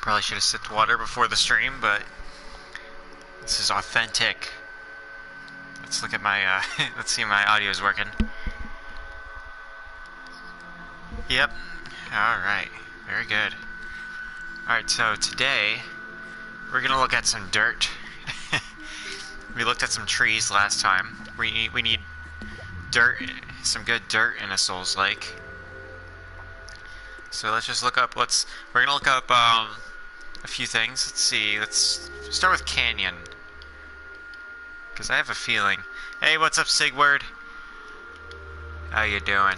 Probably should have sipped water before the stream, but this is authentic. Let's look at my, let's see if my audio is working. Yep. Alright. Very good. Alright, so today, we're gonna look at some dirt. We looked at some trees last time. We need dirt, some good dirt in a Souls Lake. So let's just look up, we're gonna look up, a few things. Let's see, let's start with Canyon. Because I have a feeling. Hey, what's up, Sigward? How you doing?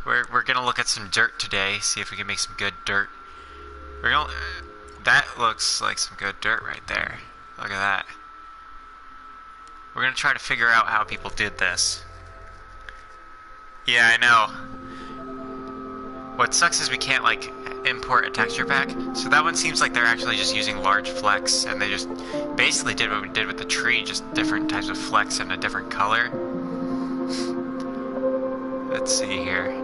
We're gonna look at some dirt today, see if we can make some good dirt. That looks like some good dirt right there. Look at that. We're gonna try to figure out how people did this. Yeah, I know. What sucks is we can't, like, import a texture pack. So that one seems like they're actually just using large flecks, and they just basically did what we did with the tree, just different types of flecks in a different color. Let's see here.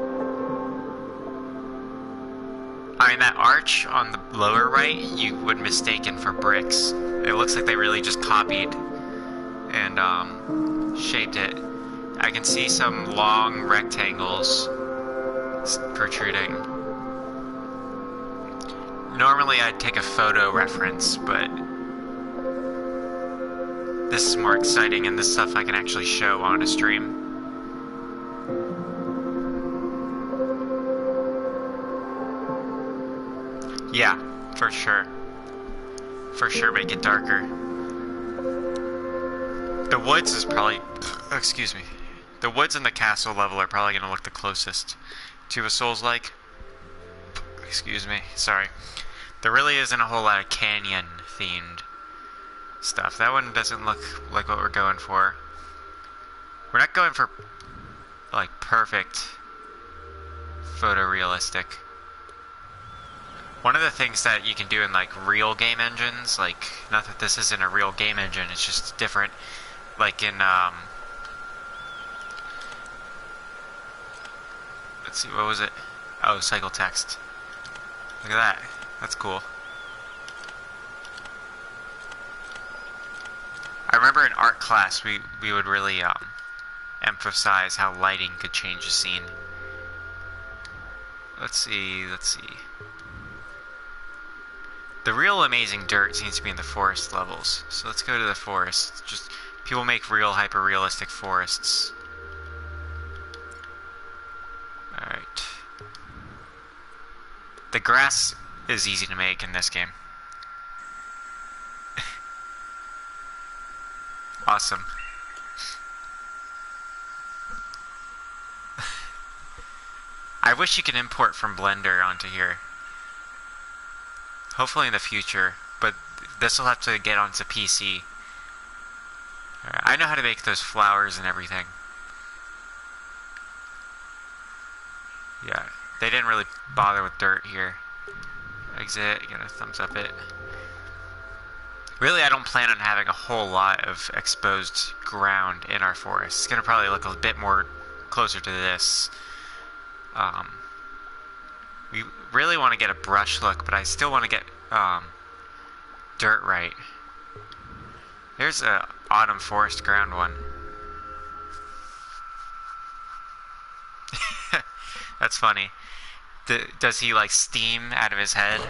I mean, that arch on the lower right, you would mistaken for bricks. It looks like they really just copied and shaped it. I can see some long rectangles protruding. Normally I'd take a photo reference, but this is more exciting, and this stuff I can actually show on a stream. Yeah, for sure. For sure make it darker. The woods is probably... excuse me. The woods and the castle level are probably going to look the closest to a Souls-like. Excuse me, sorry. There really isn't a whole lot of canyon-themed stuff. That one doesn't look like what we're going for. We're not going for, like, perfect photorealistic. One of the things that you can do in, like, real game engines, like, not that this isn't a real game engine, it's just different, like in, let's see, what was it? Oh, cycle text. Look at that. That's cool. I remember in art class we would really emphasize how lighting could change a scene. Let's see. The real amazing dirt seems to be in the forest levels. So let's go to the forest. Just people make real hyper-realistic forests. Alright. The grass is easy to make in this game. Awesome. I wish you could import from Blender onto here. Hopefully in the future, but this will have to get onto PC. Right, I know how to make those flowers and everything. Yeah, they didn't really bother with dirt here. Exit, gotta thumbs up it. Really, I don't plan on having a whole lot of exposed ground in our forest. It's gonna probably look a bit more closer to this. We really want to get a brush look, but I still want to get dirt right. There's a autumn forest ground one. That's funny. Does he like steam out of his head?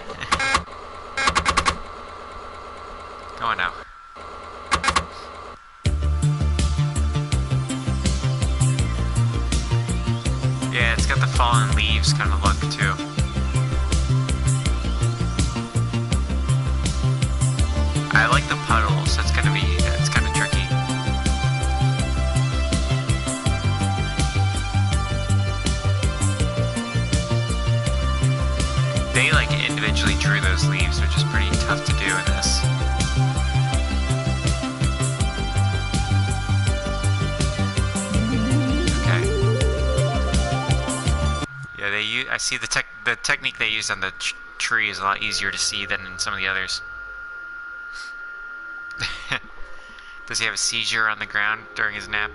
Go on now. Yeah, it's got the fallen leaves kind of look too. I like the puddles. That's kind of tricky. They like individually drew those leaves, which is pretty tough to do in this. I see the technique they use on the tree is a lot easier to see than in some of the others. Does he have a seizure on the ground during his nap?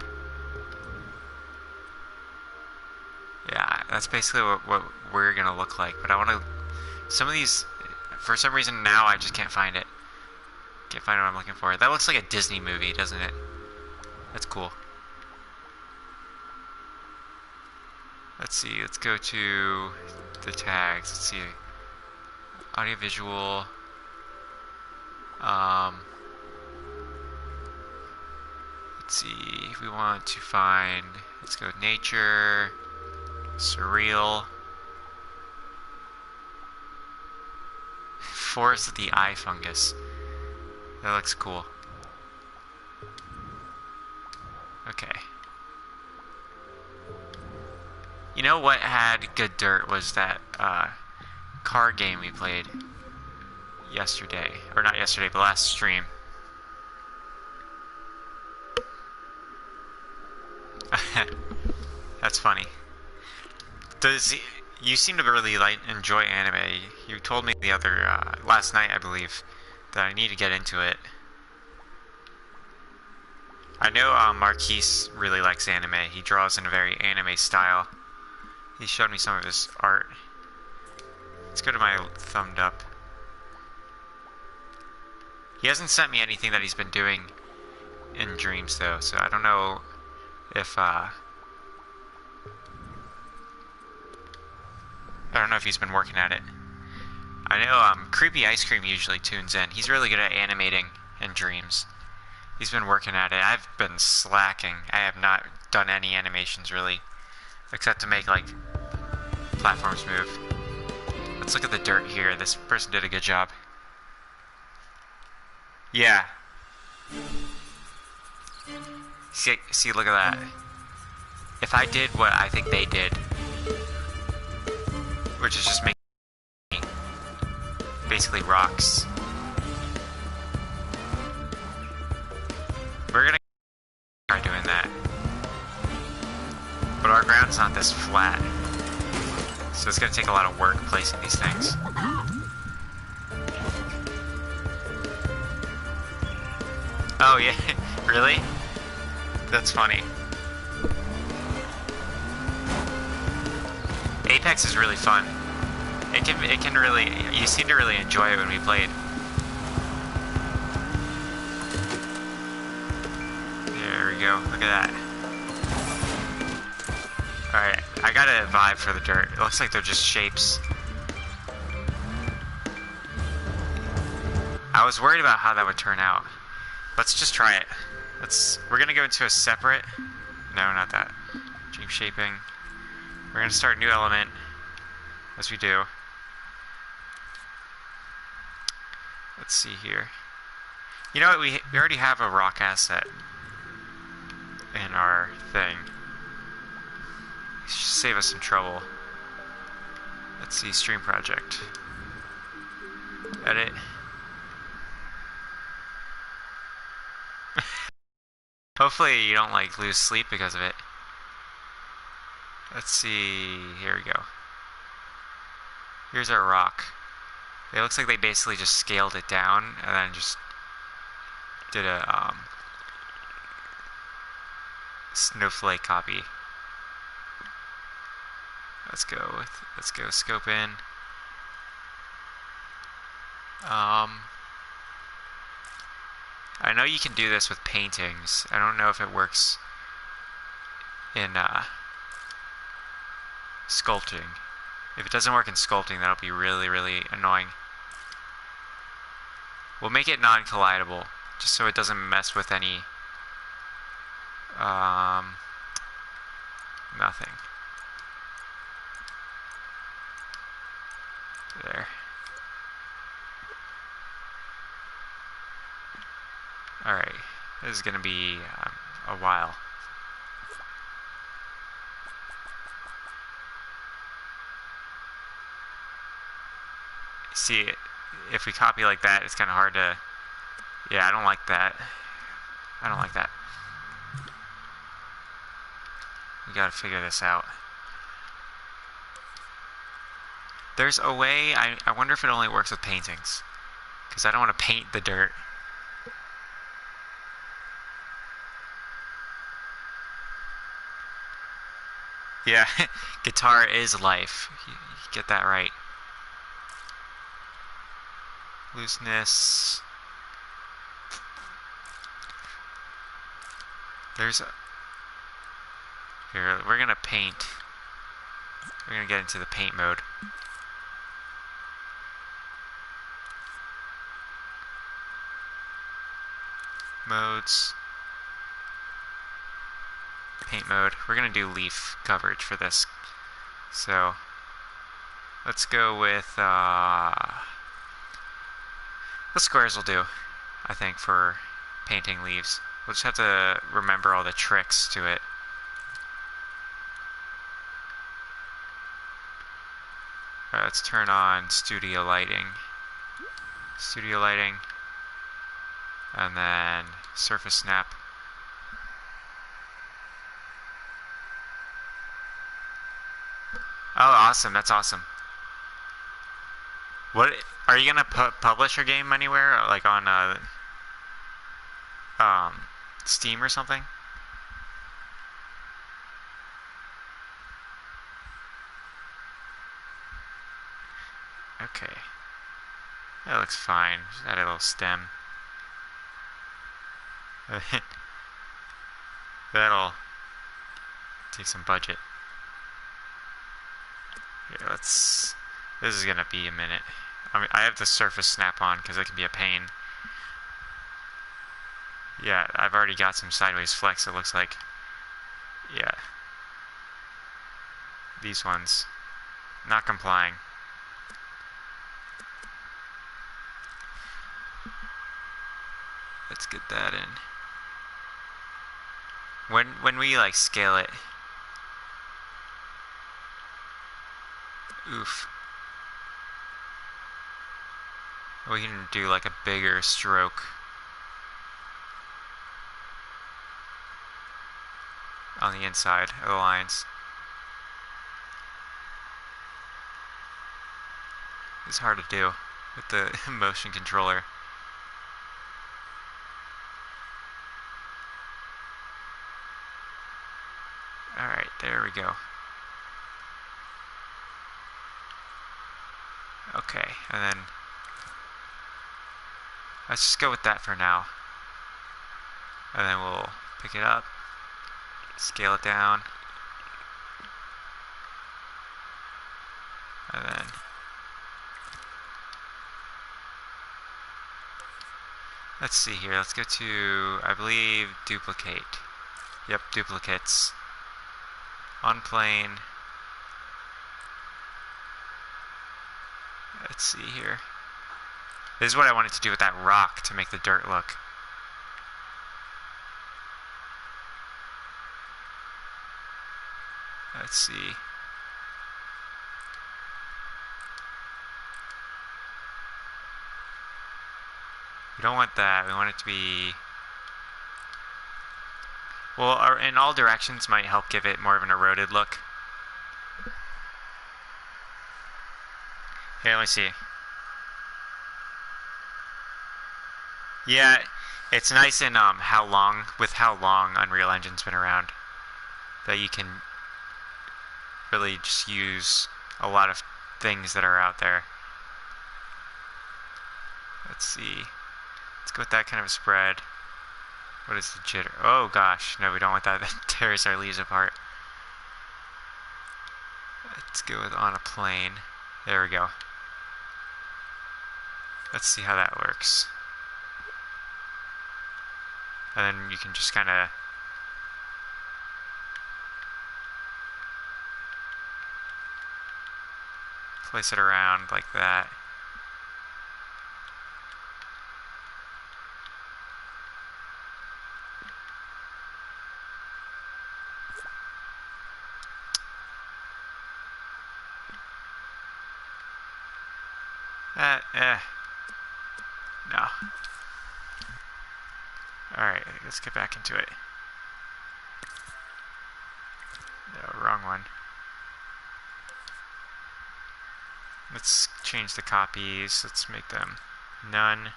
Yeah, that's basically what we're gonna look like. But I want to... Some of these... for some reason now I just can't find it. Can't find what I'm looking for. That looks like a Disney movie, doesn't it? That's cool. Let's see, let's go to the tags. Let's see. Audiovisual. Let's see, if we want to find, let's go nature, surreal, forest of the eye fungus. That looks cool. Okay. You know what had good dirt was that car game we played yesterday. Or not yesterday, but last stream. That's funny. You seem to really enjoy anime. You told me the other last night, I believe, that I need to get into it. I know Marquise really likes anime. He draws in a very anime style. He showed me some of his art. Let's go to my thumbed up. He hasn't sent me anything that he's been doing in dreams though, so I don't know if I don't know if he's been working at it. I know Creepy Ice Cream usually tunes in. He's really good at animating in dreams. He's been working at it. I've been slacking. I have not done any animations really, except to make like platforms move. Let's look at the dirt here. This person did a good job. Yeah. See, look at that. If I did what I think they did, which is just making basically rocks, we're gonna try doing that. But our ground's not this flat, so it's gonna take a lot of work placing these things. Oh yeah, really? That's funny. Apex is really fun. It can really, you seem to really enjoy it when we played. There we go, look at that. Alright, I got a vibe for the dirt. It looks like they're just shapes. I was worried about how that would turn out. Let's just try it. We're gonna go into a separate, no, not that, dream shaping. We're gonna start a new element, as we do. Let's see here. You know what, we already have a rock asset in our thing. It should save us some trouble. Let's see, stream project. Edit. Hopefully you don't lose sleep because of it. Let's see, here we go. Here's our rock. It looks like they basically just scaled it down and then just did a snowflake copy. Let's go scope in. I know you can do this with paintings. I don't know if it works in sculpting. If it doesn't work in sculpting, that'll be really, really annoying. We'll make it non-collidable, just so it doesn't mess with any nothing. There. Alright, this is gonna be a while. See, if we copy like that, it's kind of hard to... Yeah, I don't like that. I don't like that. We gotta figure this out. There's a way, I wonder if it only works with paintings. Because I don't want to paint the dirt. Yeah, guitar is life. You get that right. Looseness. There's a... Here, we're gonna paint. We're gonna get into the paint mode. Modes. Paint mode. We're gonna do leaf coverage for this. So, let's go with, the squares will do, I think, for painting leaves. We'll just have to remember all the tricks to it. Alright, let's turn on studio lighting. Studio lighting. And then surface snap. Oh, awesome. That's awesome. What are you gonna publish your game anywhere, like on Steam or something? Okay, that looks fine. Just add a little stem. That'll take some budget. Here, let's. This is gonna be a minute. I have the surface snap on because it can be a pain. Yeah, I've already got some sideways flex, it looks like. Yeah. These ones. Not complying. Let's get that in. When we like scale it. Oof. We can do like a bigger stroke. On the inside of the lines. It's hard to do with the motion controller. Alright, there we go. Okay, and then let's just go with that for now. And then we'll pick it up, scale it down, and then let's see here. Let's go to, I believe, duplicate. Yep, duplicates. On plane. Let's see here. This is what I wanted to do with that rock to make the dirt look. Let's see. We don't want that. We want it to be... Well, in all directions might help give it more of an eroded look. Here, let me see. Yeah, it's nice in how long Unreal Engine's been around, that you can really just use a lot of things that are out there. Let's see. Let's go with that kind of a spread. What is the jitter? Oh gosh, no, we don't want that. That tears our leaves apart. Let's go with on a plane. There we go. Let's see how that works. And then you can just kind of place it around like that. No. Alright, let's get back into it. No, wrong one. Let's change the copies. Let's make them none.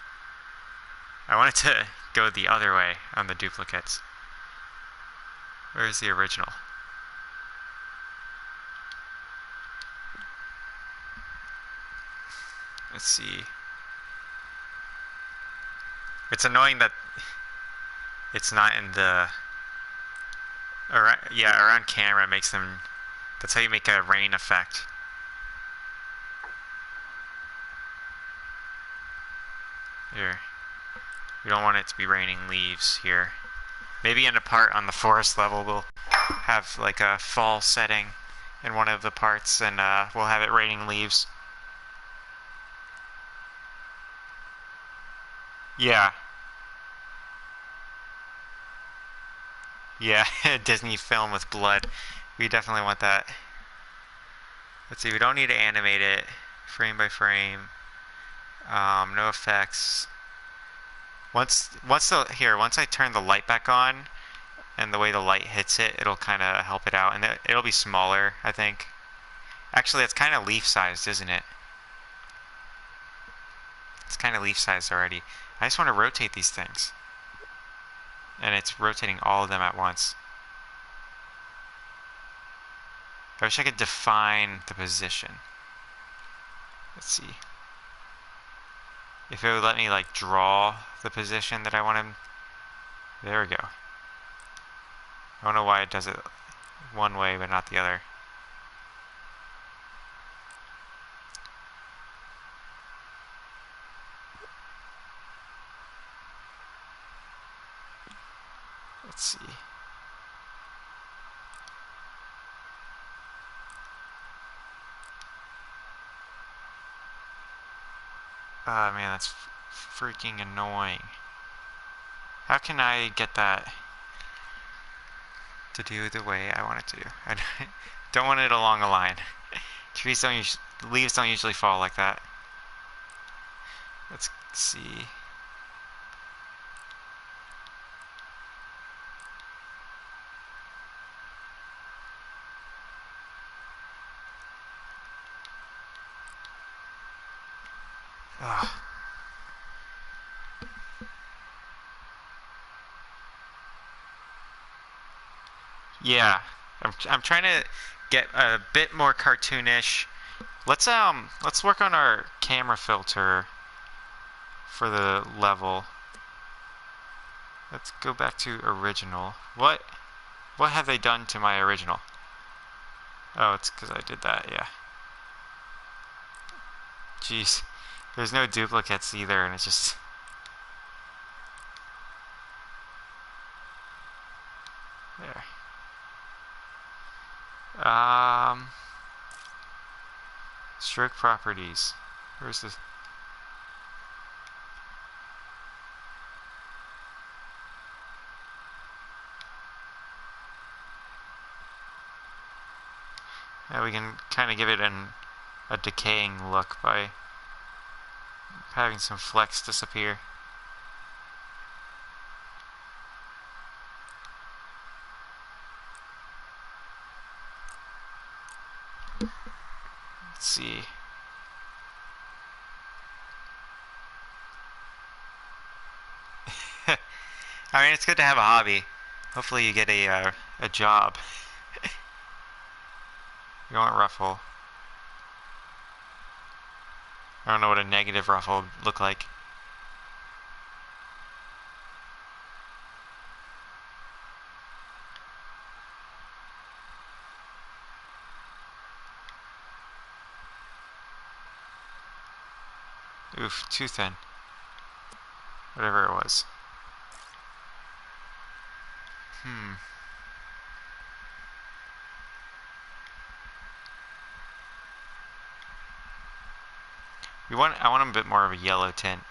I wanted to go the other way on the duplicates. Where's the original? Let's see. It's annoying that it's not in the... around camera makes them... That's how you make a rain effect. Here. We don't want it to be raining leaves here. Maybe in a part on the forest level we'll have like a fall setting in one of the parts, and we'll have it raining leaves. Yeah. Yeah, Disney film with blood. We definitely want that. Let's see, we don't need to animate it frame by frame. No effects. Once I turn the light back on, and the way the light hits it, it'll kind of help it out, and it'll be smaller, I think. Actually, it's kind of leaf-sized, isn't it? It's kind of leaf-sized already. I just want to rotate these things. And it's rotating all of them at once. I wish I could define the position. Let's see. If it would let me, like, draw the position that I want him... There we go. I don't know why it does it one way but not the other. Let's see. Ah, man, that's freaking annoying. How can I get that to do the way I want it to do? I don't want it along a line. Leaves don't usually fall like that. Let's see. Ugh. Yeah, I'm trying to get a bit more cartoonish. Let's work on our camera filter for the level. Let's go back to original. What have they done to my original? Oh, it's because I did that, yeah. Jeez. There's no duplicates either, and it's just... There. Stroke properties. Where's this? Yeah, we can kind of give it a decaying look by having some flecks disappear. Let's see. I mean, it's good to have a hobby. Hopefully you get a job. You don't ruffle. I don't know what a negative ruffle would look like. Oof, too thin. Whatever it was. I want a bit more of a yellow tint.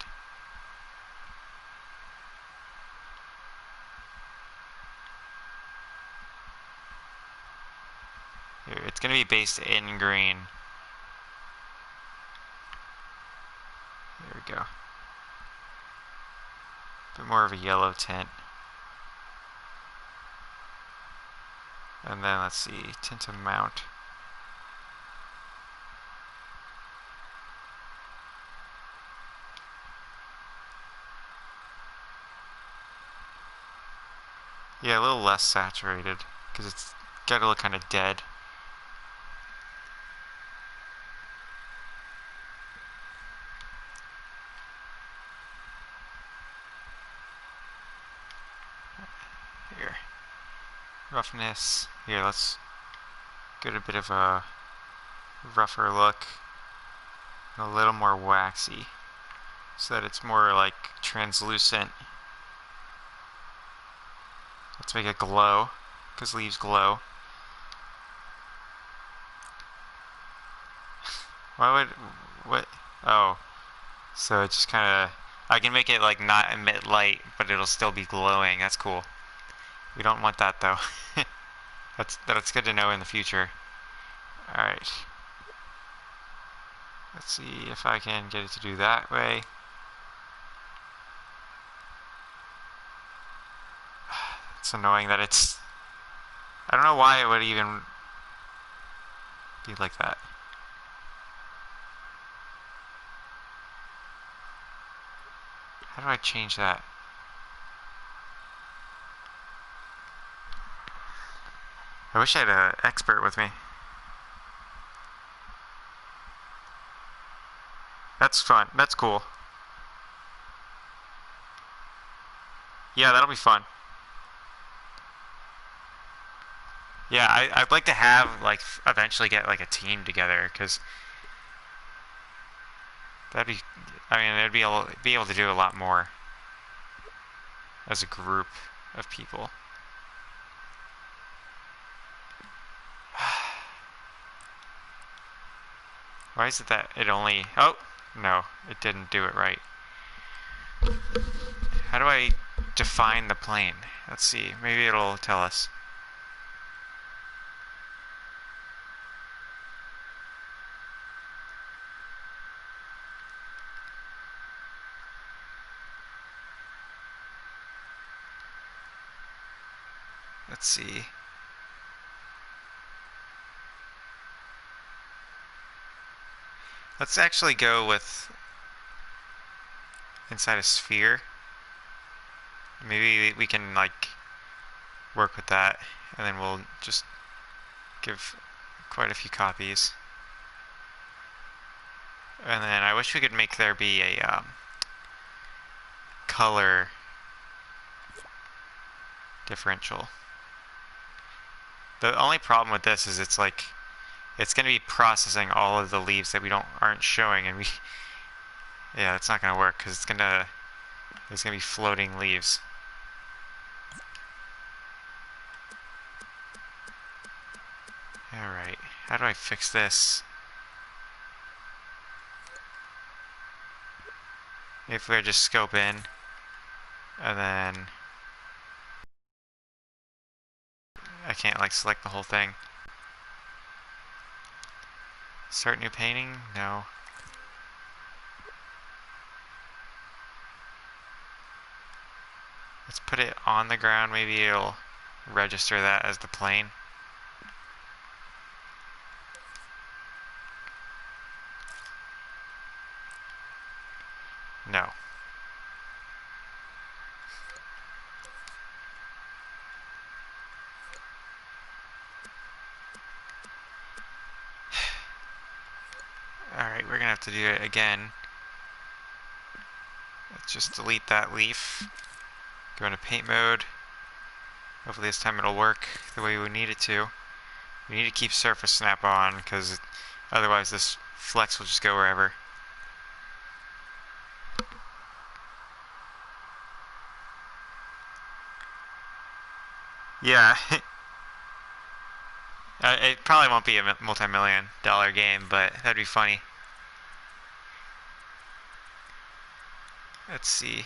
Here, it's going to be based in green. There we go. A bit more of a yellow tint. And then let's see, tint amount. Yeah, a little less saturated, because it's got to look kind of dead. roughness. Here, let's get a bit of a rougher look. A little more waxy. So that it's more like translucent. Let's make it glow, because leaves glow. Why would, what, oh, so it just kind of, I can make it like not emit light, but it'll still be glowing. That's cool. We don't want that though. That's good to know in the future. Alright. Let's see if I can get it to do that way. It's annoying that it's, I don't know why it would even be like that. How do I change that? I wish I had an expert with me. That's fun. That's cool. Yeah, that'll be fun. Yeah, I'd like to have, like, eventually get, like, a team together, because that'd be, I mean, it'd be able to do a lot more as a group of people. Why is it that it only, oh, no, it didn't do it right. How do I define the plane? Let's see, maybe it'll tell us. Let's see. Let's actually go with inside a sphere. Maybe we can like work with that, and then we'll just give quite a few copies. And then I wish we could make there be a color differential. The only problem with this is it's like it's going to be processing all of the leaves that we aren't showing, and yeah, that's not going to work because there's going to be floating leaves. Alright, how do I fix this? If we just scope in, and then I can't like select the whole thing. Start new painting? No. Let's put it on the ground, maybe it'll register that as the plane. No. Alright, we're gonna have to do it again. Let's just delete that leaf. Go into paint mode. Hopefully this time it'll work the way we need it to. We need to keep surface snap on because otherwise this flex will just go wherever. Yeah. It probably won't be a multi-million-dollar game, but that'd be funny. Let's see.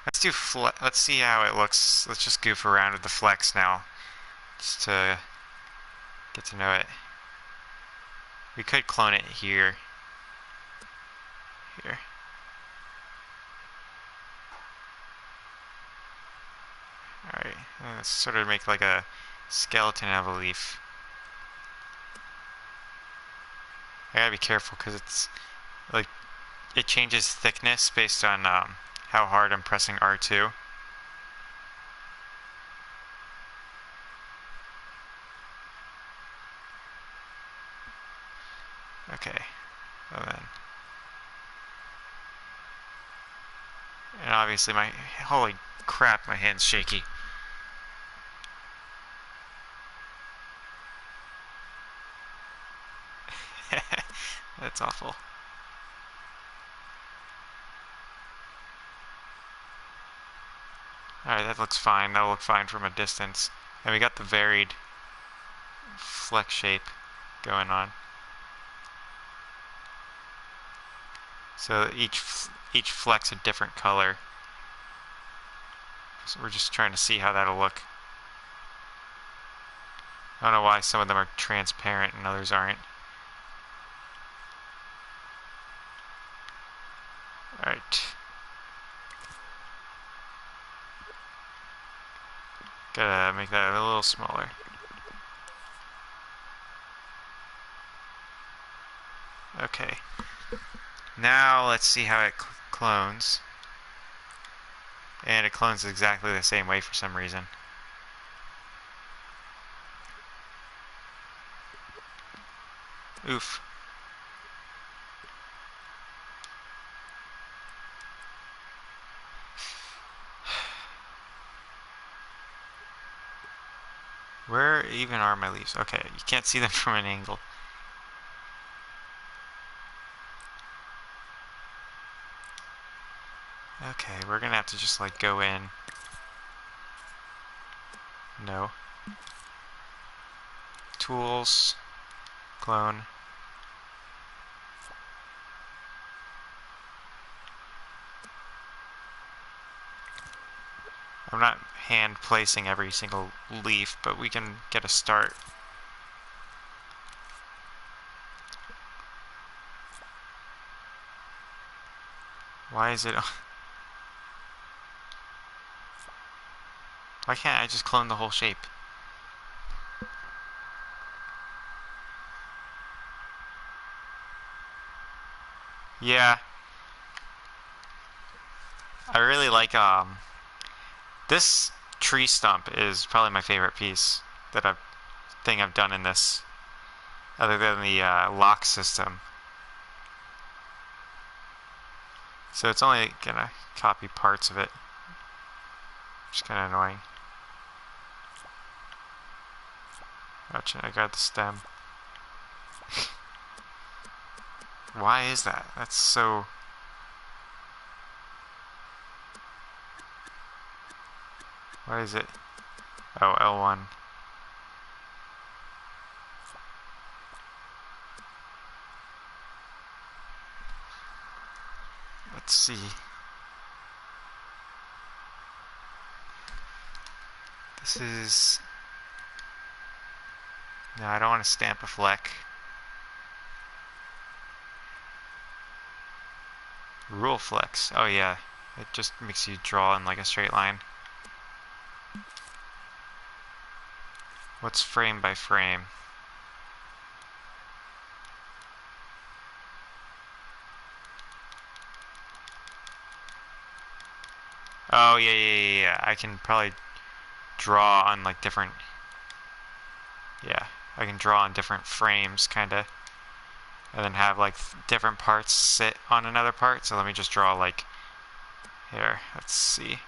Let's see how it looks. Let's just goof around with the flex now, just to get to know it. We could clone it here. Here. Alright, let's sort of make like a skeleton of a leaf. I gotta be careful because it's like it changes thickness based on how hard I'm pressing R2. Okay, well then. And obviously holy crap, my hand's shaky. That's awful. Alright, that looks fine. That'll look fine from a distance. And we got the varied flex shape going on. So each flex a different color. So we're just trying to see how that'll look. I don't know why some of them are transparent and others aren't. Alright. Gotta make that a little smaller. Okay. Now let's see how it clones. And it clones exactly the same way for some reason. Oof. Where even are my leaves? Okay, you can't see them from an angle. Okay, we're gonna have to just like go in. No. Tools. Clone. I'm not hand placing every single leaf, but we can get a start. Why is it... Why can't I just clone the whole shape? Yeah. I really like, this tree stump is probably my favorite piece that I've done in this, other than the lock system. So it's only gonna copy parts of it. Which is kind of annoying. Gotcha, I got the stem. Why is that? That's so... Why is it? Oh, L1. Let's see. This is... No, I don't want to stamp a fleck. Rule flex. Oh yeah. It just makes you draw in like a straight line. What's frame by frame? Oh yeah. I can probably draw on like different... Yeah, I can draw on different frames, kinda. And then have like different parts sit on another part. So let me just draw like... Here, let's see.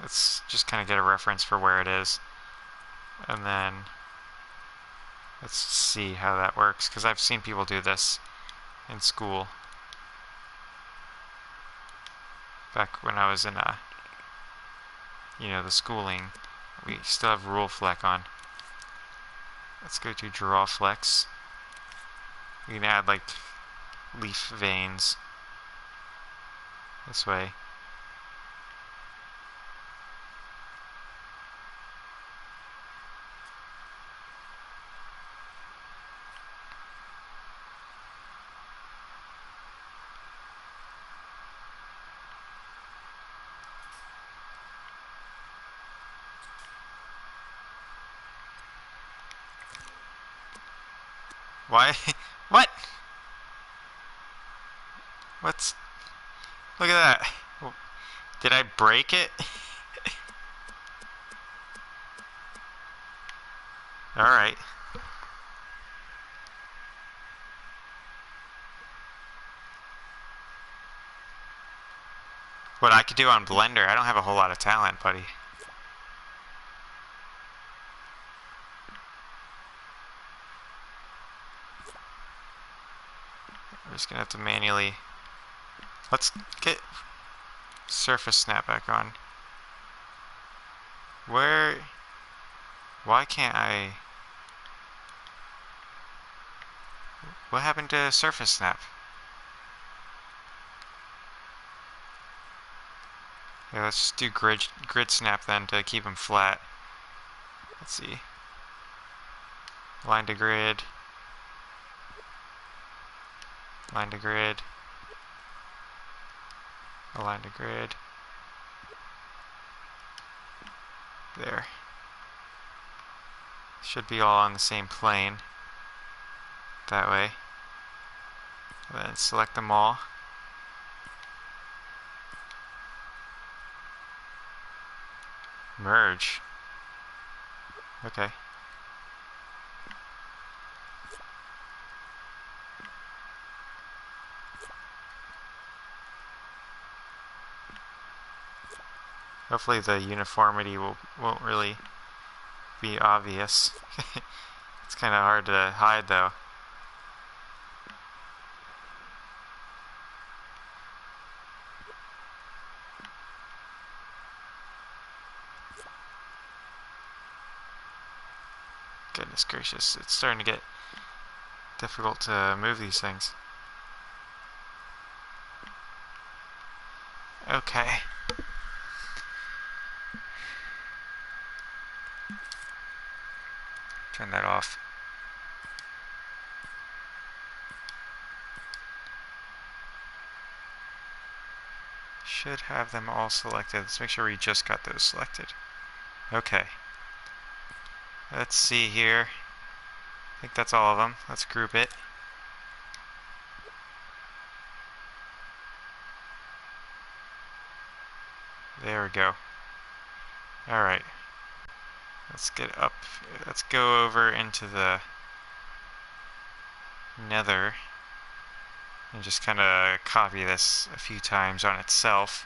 Let's just kind of get a reference for where it is. And then... Let's see how that works, because I've seen people do this in school. Back when I was in the schooling, we still have rule fleck on. Let's go to draw flex. We can add like leaf veins this way. Why? What? What's... Look at that. Did I break it? Alright. What I could do on Blender, I don't have a whole lot of talent, buddy. We're just gonna have to manually... Let's get surface snap back on. Where... Why can't I... What happened to surface snap? Yeah, let's just do grid snap then to keep them flat. Let's see. Line to grid. Line to grid. Align to grid. There. Should be all on the same plane. That way. And then select them all. Merge. Okay. Hopefully the uniformity won't really be obvious. It's kind of hard to hide though. Goodness gracious, it's starting to get difficult to move these things. Okay. Turn that off. Should have them all selected. Let's make sure we just got those selected. Okay. Let's see here. I think that's all of them. Let's group it. There we go. Alright. Let's get up. Let's go over into the nether and just kind of copy this a few times on itself.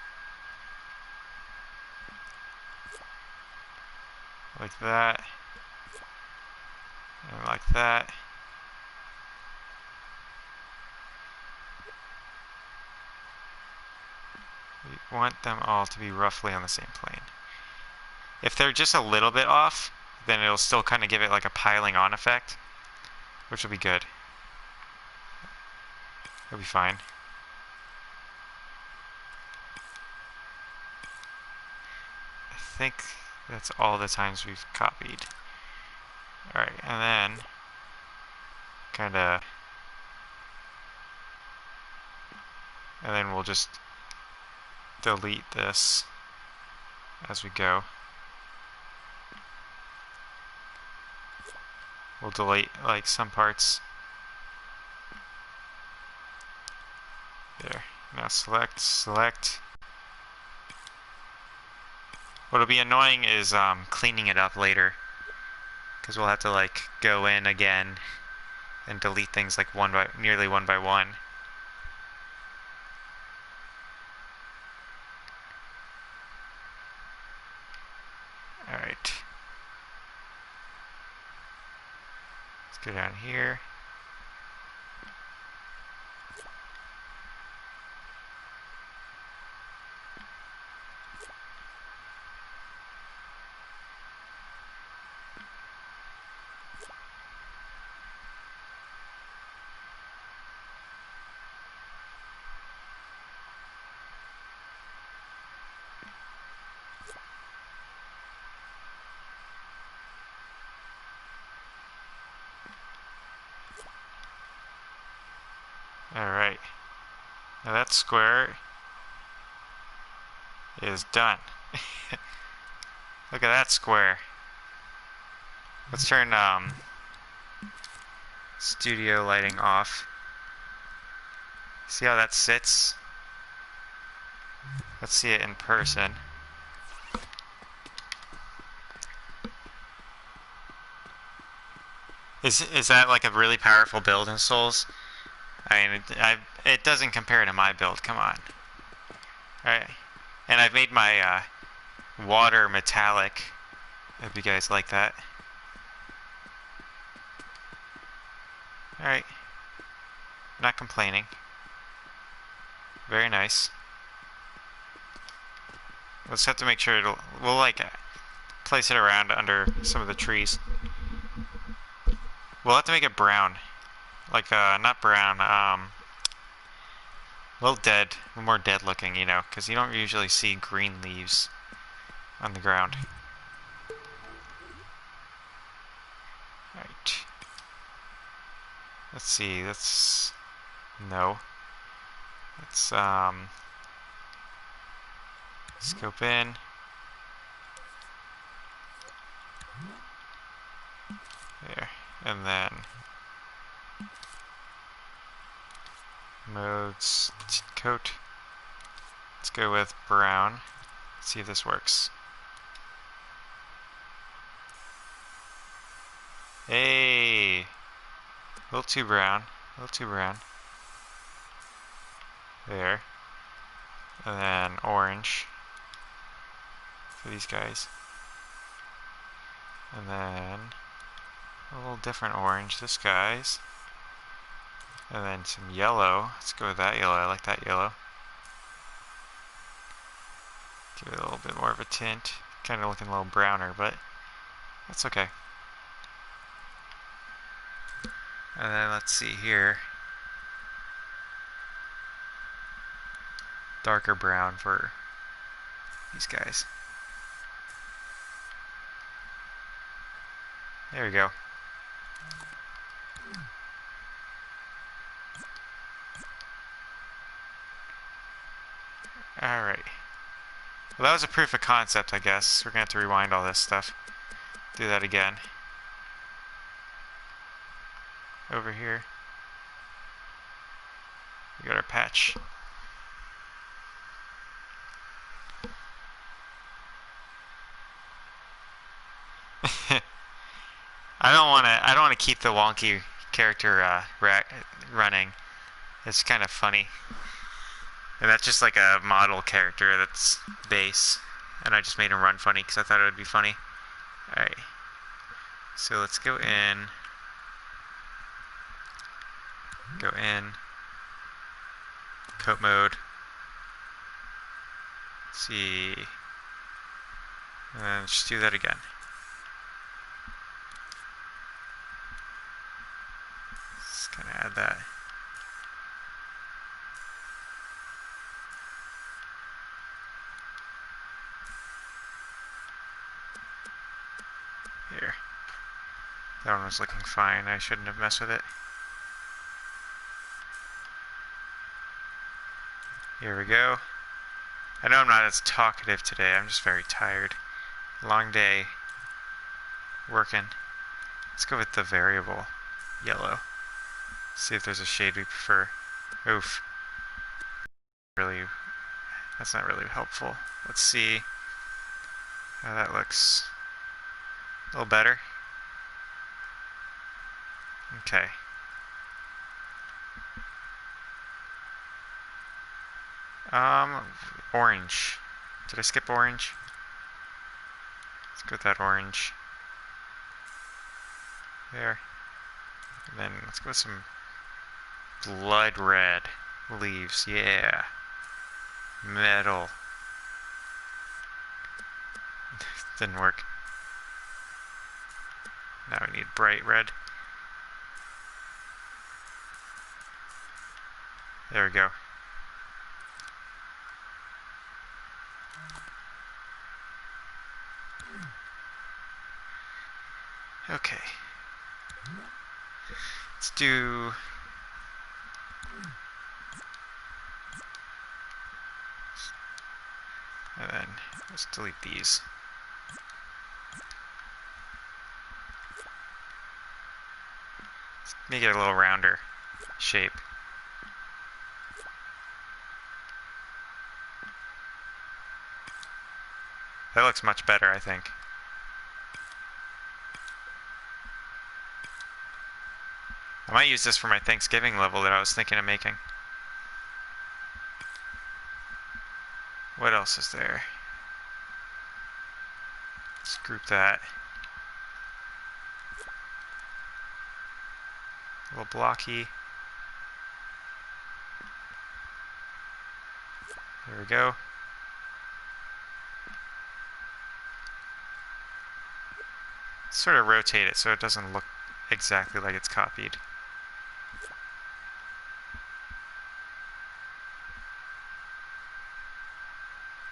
Like that. And like that. We want them all to be roughly on the same plane. If they're just a little bit off, then it'll still kind of give it like a piling on effect, which will be good. It'll be fine. I think that's all the times we've copied. Alright, and then and then we'll just delete this as we go. We'll delete like some parts. There. Now select. What'll be annoying is cleaning it up later, because we'll have to like go in again and delete things like nearly one by one. Alright. Let's go down here. Alright. Now that square is done. Look at that square. Let's turn studio lighting off. See how that sits? Let's see it in person. Is that like a really powerful build in Souls? I mean, it doesn't compare to my build. Come on. Alright. And I've made my water metallic. Hope you guys like that. Alright. Not complaining. Very nice. We'll just have to make sure we'll like place it around under some of the trees. We'll have to make it brown. Like, not brown, a little dead, more dead looking, you know, because you don't usually see green leaves on the ground. Right. Let's see, no. Let's, scope in. There. And then modes, coat. Let's go with brown. Let's see if this works. Hey! A little too brown. A little too brown. There. And then orange for these guys. And then a little different orange, this guy's. And then some yellow. Let's go with that yellow. I like that yellow. Give it a little bit more of a tint. Kind of looking a little browner, but that's okay. And then let's see here. Darker brown for these guys. There we go. Alright. Well, that was a proof of concept, I guess. We're going to have to rewind all this stuff. Do that again. Over here. We got our patch. I don't want to keep the wonky character running. It's kind of funny. And that's just like a model character that's base. And I just made him run funny because I thought it would be funny. Alright. So let's go in. Go in. Coat mode. Let's see. And then just do that again. Just kind of add that. Here. That one was looking fine. I shouldn't have messed with it. Here we go. I know I'm not as talkative today. I'm just very tired. Long day. Working. Let's go with the variable yellow. See if there's a shade we prefer. Oof. Really, that's not really helpful. Let's see how that looks. A little better. Okay. Orange. Did I skip orange? Let's go with that orange. There. And then let's go with some blood red leaves. Yeah. Metal. Didn't work. Now we need bright red. There we go. Okay. Let's do... And then let's delete these. Let's make it a little rounder shape. That looks much better, I think. I might use this for my Thanksgiving level that I was thinking of making. What else is there? Let's group that. A little blocky. There we go. Sort of rotate it so it doesn't look exactly like it's copied.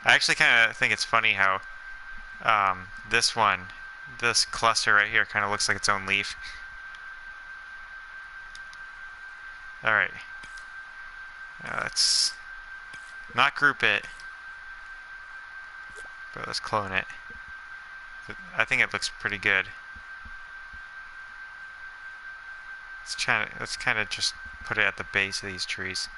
I actually kind of think it's funny how this cluster right here kind of looks like its own leaf. Alright. Let's not group it, but let's clone it. I think it looks pretty good. Let's kind of just put it at the base of these trees.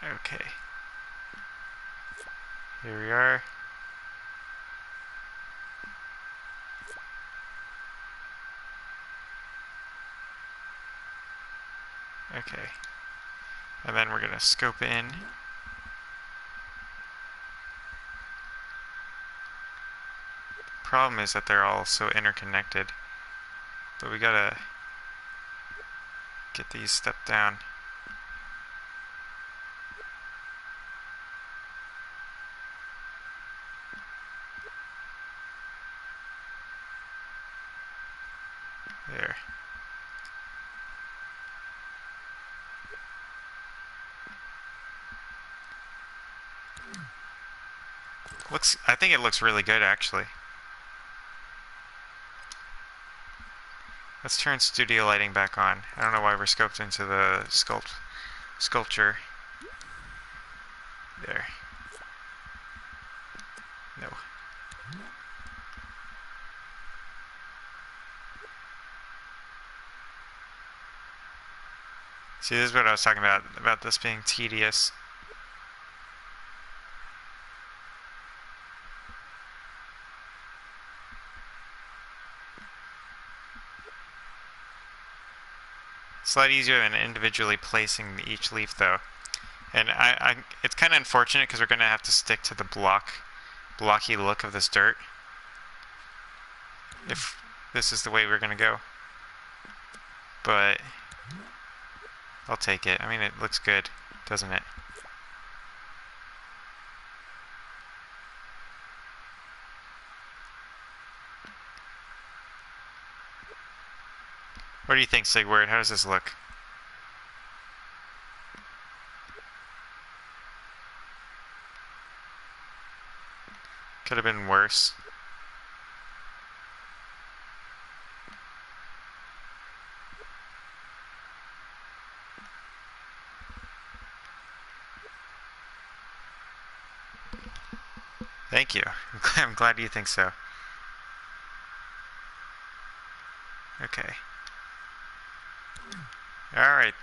Okay. Here we are. Okay. And then we're going to scope in. Problem is that they're all so interconnected. But we gotta get these stepped down. There. I think it looks really good actually. Let's turn studio lighting back on. I don't know why we're scoped into the sculpture. There. No. See, this is what I was talking about this being tedious. It's a lot easier than individually placing each leaf, though. And it's kind of unfortunate because we're going to have to stick to the blocky look of this dirt if this is the way we're going to go. But I'll take it. I mean, it looks good, doesn't it? What do you think, Sigward? How does this look? Could have been worse. Thank you. I'm glad you think so. Okay. Alright.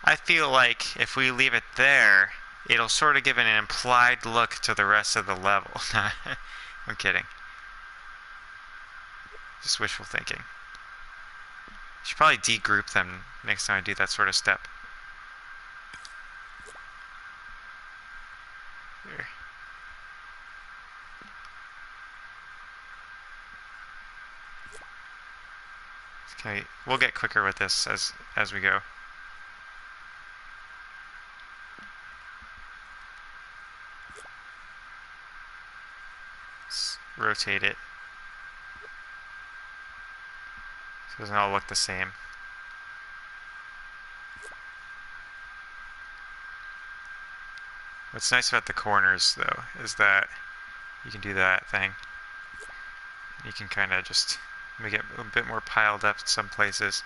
I feel like if we leave it there, it'll sort of give an implied look to the rest of the level. I'm kidding. Just wishful thinking. Should probably degroup them next time I do that sort of step. Here. Okay, we'll get quicker with this as we go. Let's rotate it so it doesn't all look the same. What's nice about the corners, though, is that you can do that thing. You can kind of just make it a bit more piled up in some places.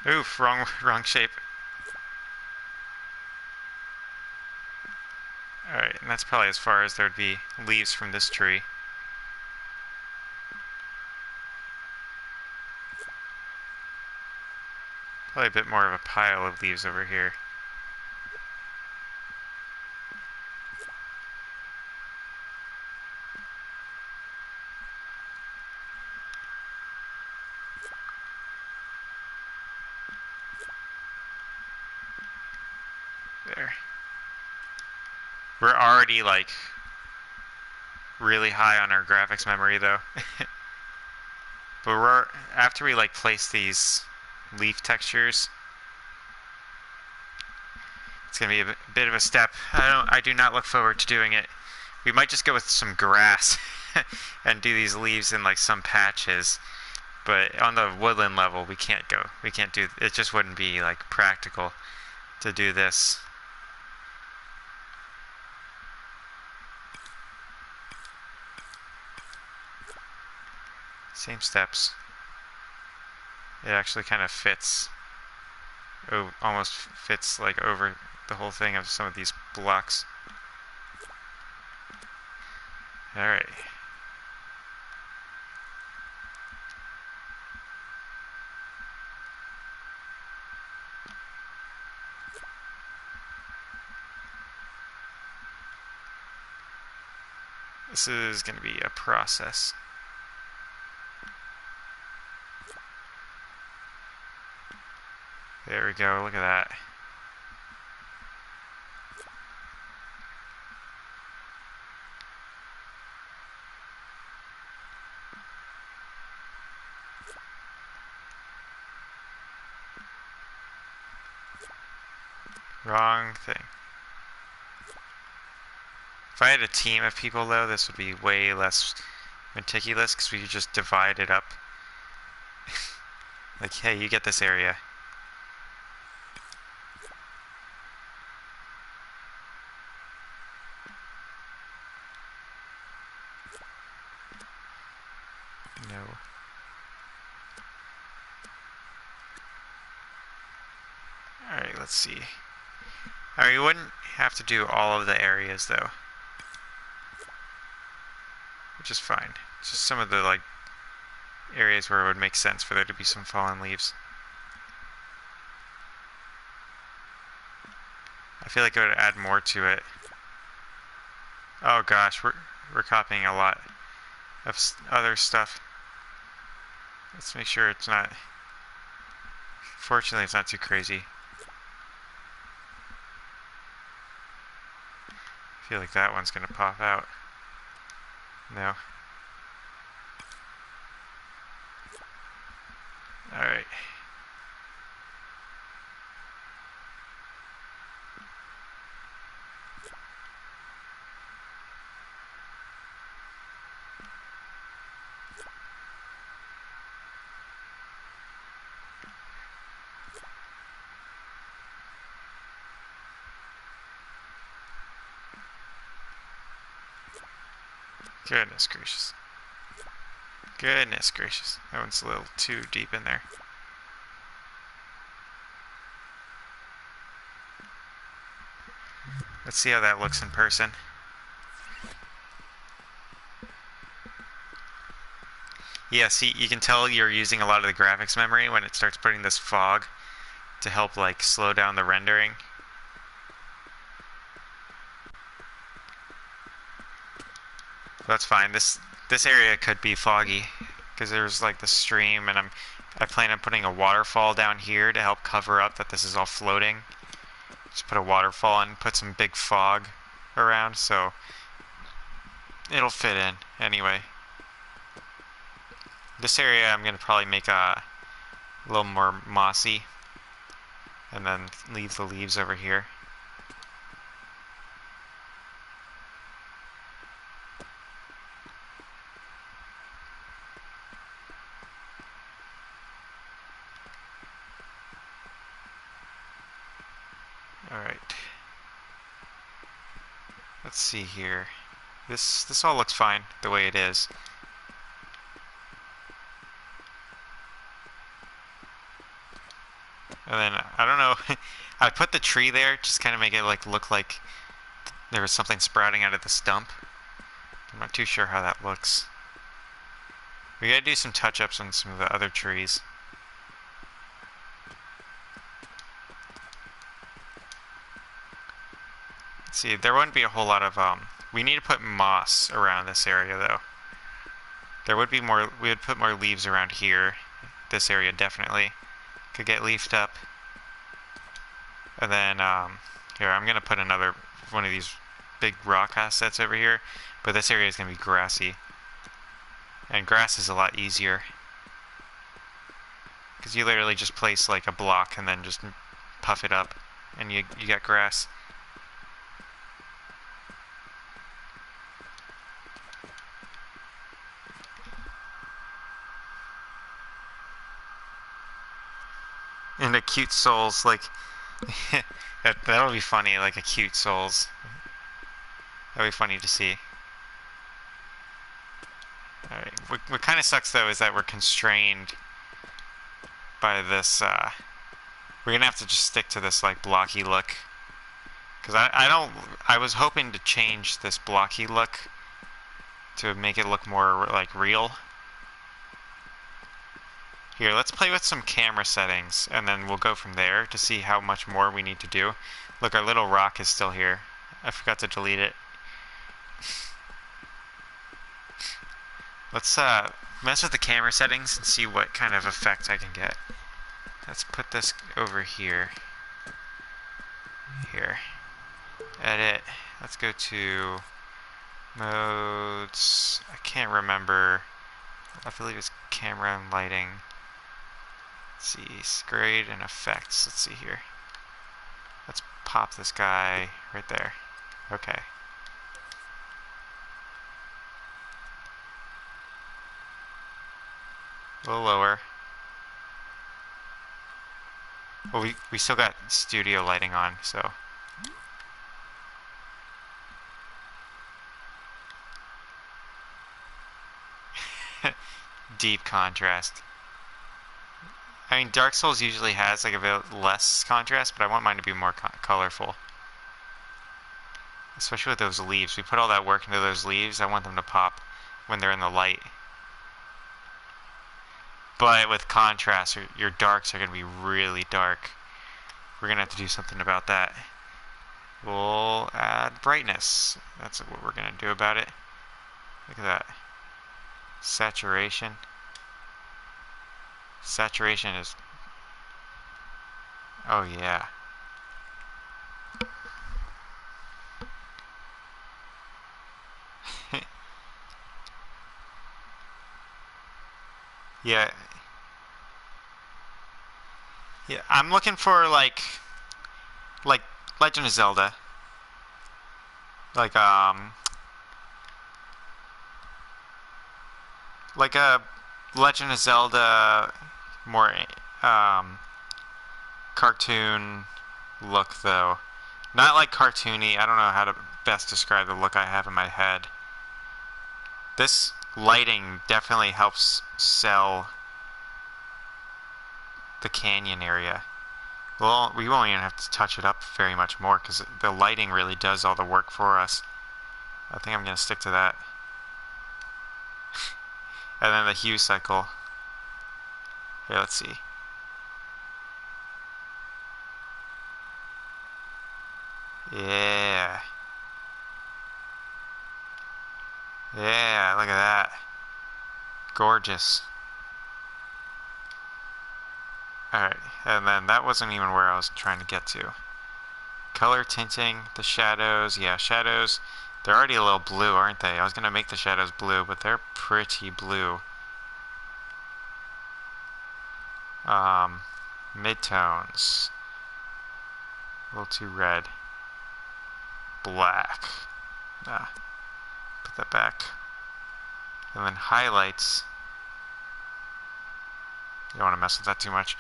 Oof, wrong shape. Alright, and that's probably as far as there'd be leaves from this tree. Probably a bit more of a pile of leaves over here. There. We're already like really high on our graphics memory though. But we're after we like place these leaf textures, it's gonna be a bit of a step. I do not look forward to doing it. We might just go with some grass and do these leaves in like some patches. But on the woodland level, we can't go. We can't do it. Just wouldn't be like practical to do this. Same steps. It actually kind of fits. Oh, almost fits like over the whole thing of some of these blocks. Alright. This is going to be a process. There we go, look at that. Wrong thing. If I had a team of people though, this would be way less meticulous because we could just divide it up. Like, hey, you get this area. No. Alright, let's see. Alright, you wouldn't have to do all of the areas though. Which is fine. Just some of the like areas where it would make sense for there to be some fallen leaves. I feel like it would add more to it. Oh gosh, we're copying a lot of other stuff. Let's make sure it's not... Fortunately, it's not too crazy. I feel like that one's gonna pop out. No. Alright. Goodness gracious. Goodness gracious. That one's a little too deep in there. Let's see how that looks in person. Yeah, see, you can tell you're using a lot of the graphics memory when it starts putting this fog to help like slow down the rendering. That's fine. This area could be foggy because there's like the stream, and I plan on putting a waterfall down here to help cover up that this is all floating. Just put a waterfall and put some big fog around, so it'll fit in anyway. This area I'm gonna probably make a little more mossy, and then leave the leaves over here. Alright. Let's see here. This all looks fine the way it is. And then, I don't know, I put the tree there just kind of make it like look like there was something sprouting out of the stump. I'm not too sure how that looks. We gotta do some touch-ups on some of the other trees. See, there wouldn't be a whole lot of, we need to put moss around this area, though. There would be more, we would put more leaves around here. This area definitely could get leafed up. And then, here, I'm going to put another one of these big rock assets over here. But this area is going to be grassy. And grass is a lot easier. Because you literally just place like a block and then just puff it up. And you got grass. And a cute souls, like... that'll be funny, like a cute souls. That'll be funny to see. Alright, what kind of sucks though is that we're constrained by this, we're gonna have to just stick to this like blocky look. Because I was hoping to change this blocky look to make it look more like real. Here, let's play with some camera settings, and then we'll go from there to see how much more we need to do. Look, our little rock is still here. I forgot to delete it. Let's mess with the camera settings and see what kind of effect I can get. Let's put this over here. Here. Edit. Let's go to modes. I can't remember. I believe it's camera and lighting. Let's see, grade and effects. Let's see here. Let's pop this guy right there. Okay. A little lower. Well, we still got studio lighting on, so. Deep contrast. I mean, Dark Souls usually has like a bit less contrast, but I want mine to be more colorful. Especially with those leaves. We put all that work into those leaves. I want them to pop when they're in the light. But with contrast, your darks are going to be really dark. We're going to have to do something about that. We'll add brightness. That's what we're going to do about it. Look at that. Saturation. Saturation is... Oh yeah. Yeah. Yeah, I'm looking for like Legend of Zelda. Like a Legend of Zelda more cartoon look though. Not like cartoony. I don't know how to best describe the look I have in my head. This lighting definitely helps sell the canyon area. Well, we won't even have to touch it up very much more because the lighting really does all the work for us. I think I'm going to stick to that. And then the hue cycle. Here, let's see. Yeah. Yeah, look at that. Gorgeous. Alright, and then that wasn't even where I was trying to get to. Color tinting, the shadows. Yeah, shadows. They're already a little blue, aren't they? I was going to make the shadows blue, but they're pretty blue. Midtones. A little too red. Black. Put that back. And then highlights. You don't want to mess with that too much.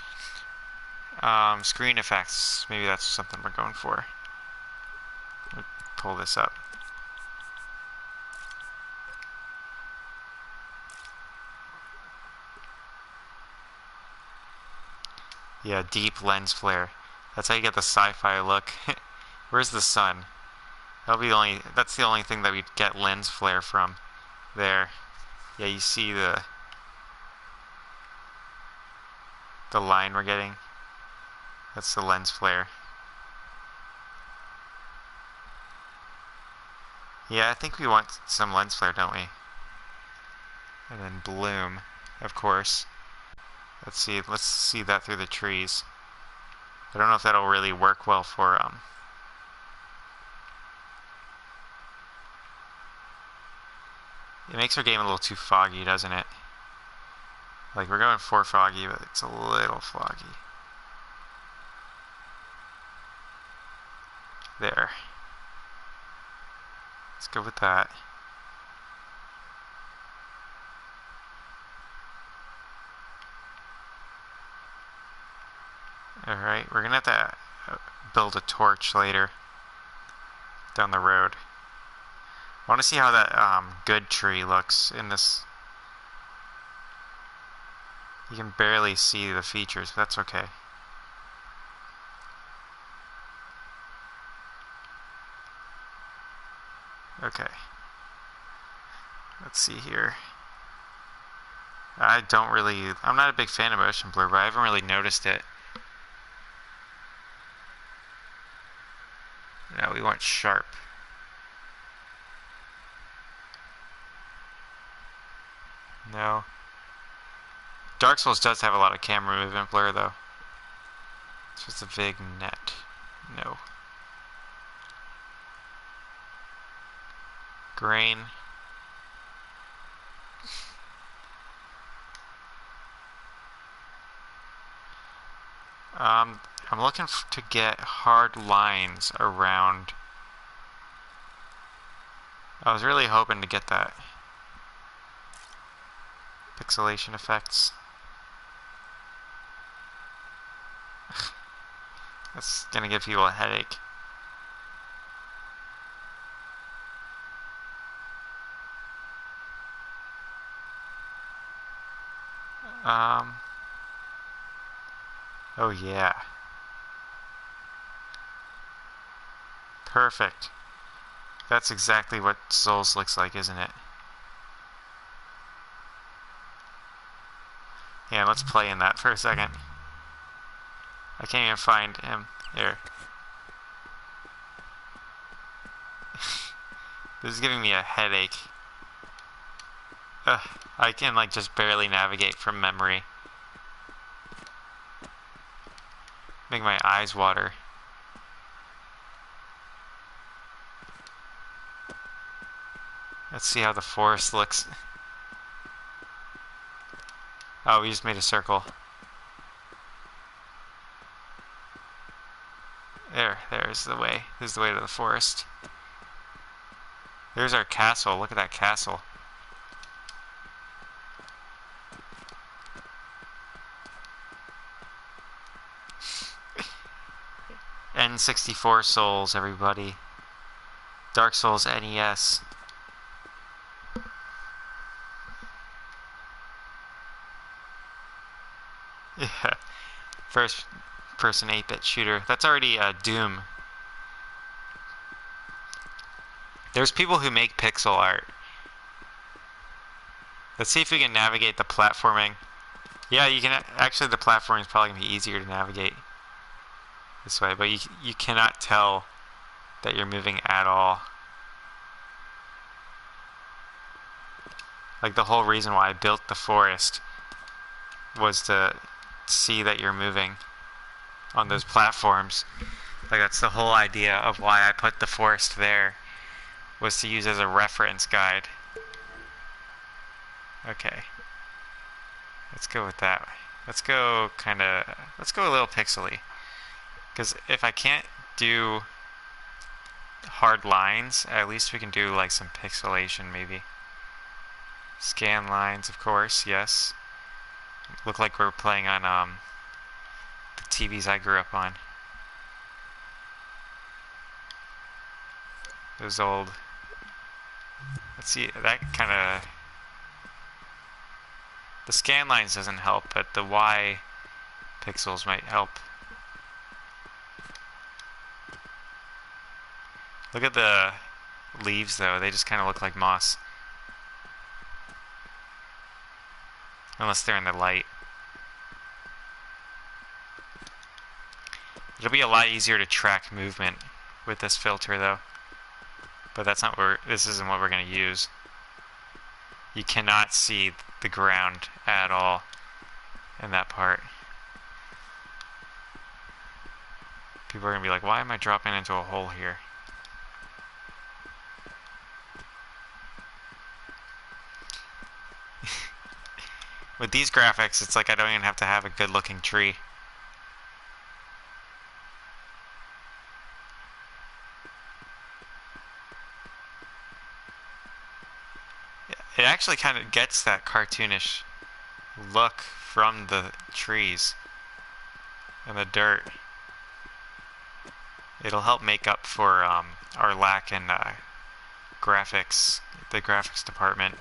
Screen effects. Maybe that's something we're going for. Let me pull this up. Yeah, deep lens flare. That's how you get the sci-fi look. Where's the sun? That's the only thing that we'd get lens flare from. There. Yeah, you see the line we're getting? That's the lens flare. Yeah, I think we want some lens flare, don't we? And then bloom, of course. Let's see that through the trees. I don't know if that'll really work well for it makes our game a little too foggy, doesn't it? Like, we're going for foggy, but it's a little foggy. There. Let's go with that. Alright, we're gonna have to build a torch later down the road. I want to see how that good tree looks in this. You can barely see the features, but that's okay. Okay. Let's see here. I'm not a big fan of motion blur, but I haven't really noticed it. No, we want sharp. No. Dark Souls does have a lot of camera movement blur, though. It's just a big net. No. Grain. I'm looking to get hard lines around. I was really hoping to get that. Pixelation effects. That's gonna give people a headache. Oh yeah. Perfect. That's exactly what Souls looks like, isn't it? Yeah, let's play in that for a second. I can't even find him. There. This is giving me a headache. Ugh, I can like just barely navigate from memory. Make my eyes water. Let's see how the forest looks. Oh, we just made a circle. There's the way. This is the way to the forest. There's our castle. Look at that castle. N64 Souls, everybody. Dark Souls NES. Yeah. First person 8-bit shooter. That's already Doom. There's people who make pixel art. Let's see if we can navigate the platforming. Yeah, you can actually. The platforming is probably gonna be easier to navigate this way, but you cannot tell that you're moving at all. Like the whole reason why I built the forest was to see that you're moving on those platforms. Like that's the whole idea of why I put the forest there, was to use as a reference guide. Okay. Let's go with that. Let's go a little pixely. Because if I can't do hard lines, at least we can do like some pixelation maybe. Scan lines, of course, yes. Look like we're playing on the TVs I grew up on. Those old. Let's see, that kind of. The scan lines doesn't help, but the Y pixels might help. Look at the leaves though, they just kind of look like moss. Unless they're in the light. It'll be a lot easier to track movement with this filter though. But that's not what this isn't what we're going to use. You cannot see the ground at all in that part. People are going to be like, why am I dropping into a hole here? With these graphics, it's like I don't even have to have a good looking tree. It actually kind of gets that cartoonish look from the trees and the dirt. It'll help make up for our lack in graphics, the graphics department,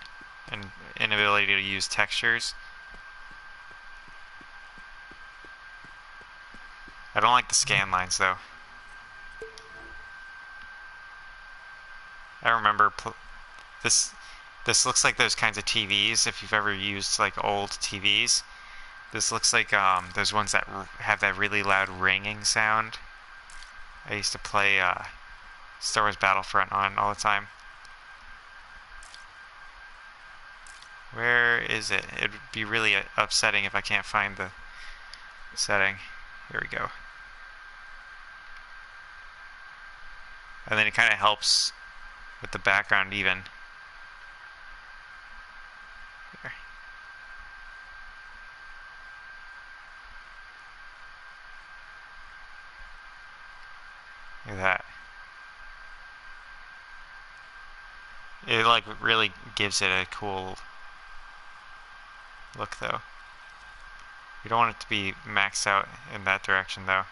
and inability to use textures. I don't like the scan lines though. I remember this looks like those kinds of TVs if you've ever used like old TVs. This looks like those ones that have that really loud ringing sound. I used to play Star Wars Battlefront on all the time. Where is it? It would be really upsetting if I can't find the setting. Here we go. And then it kind of helps with the background even. Here. Look at that. It like really gives it a cool look though. You don't want it to be maxed out in that direction though.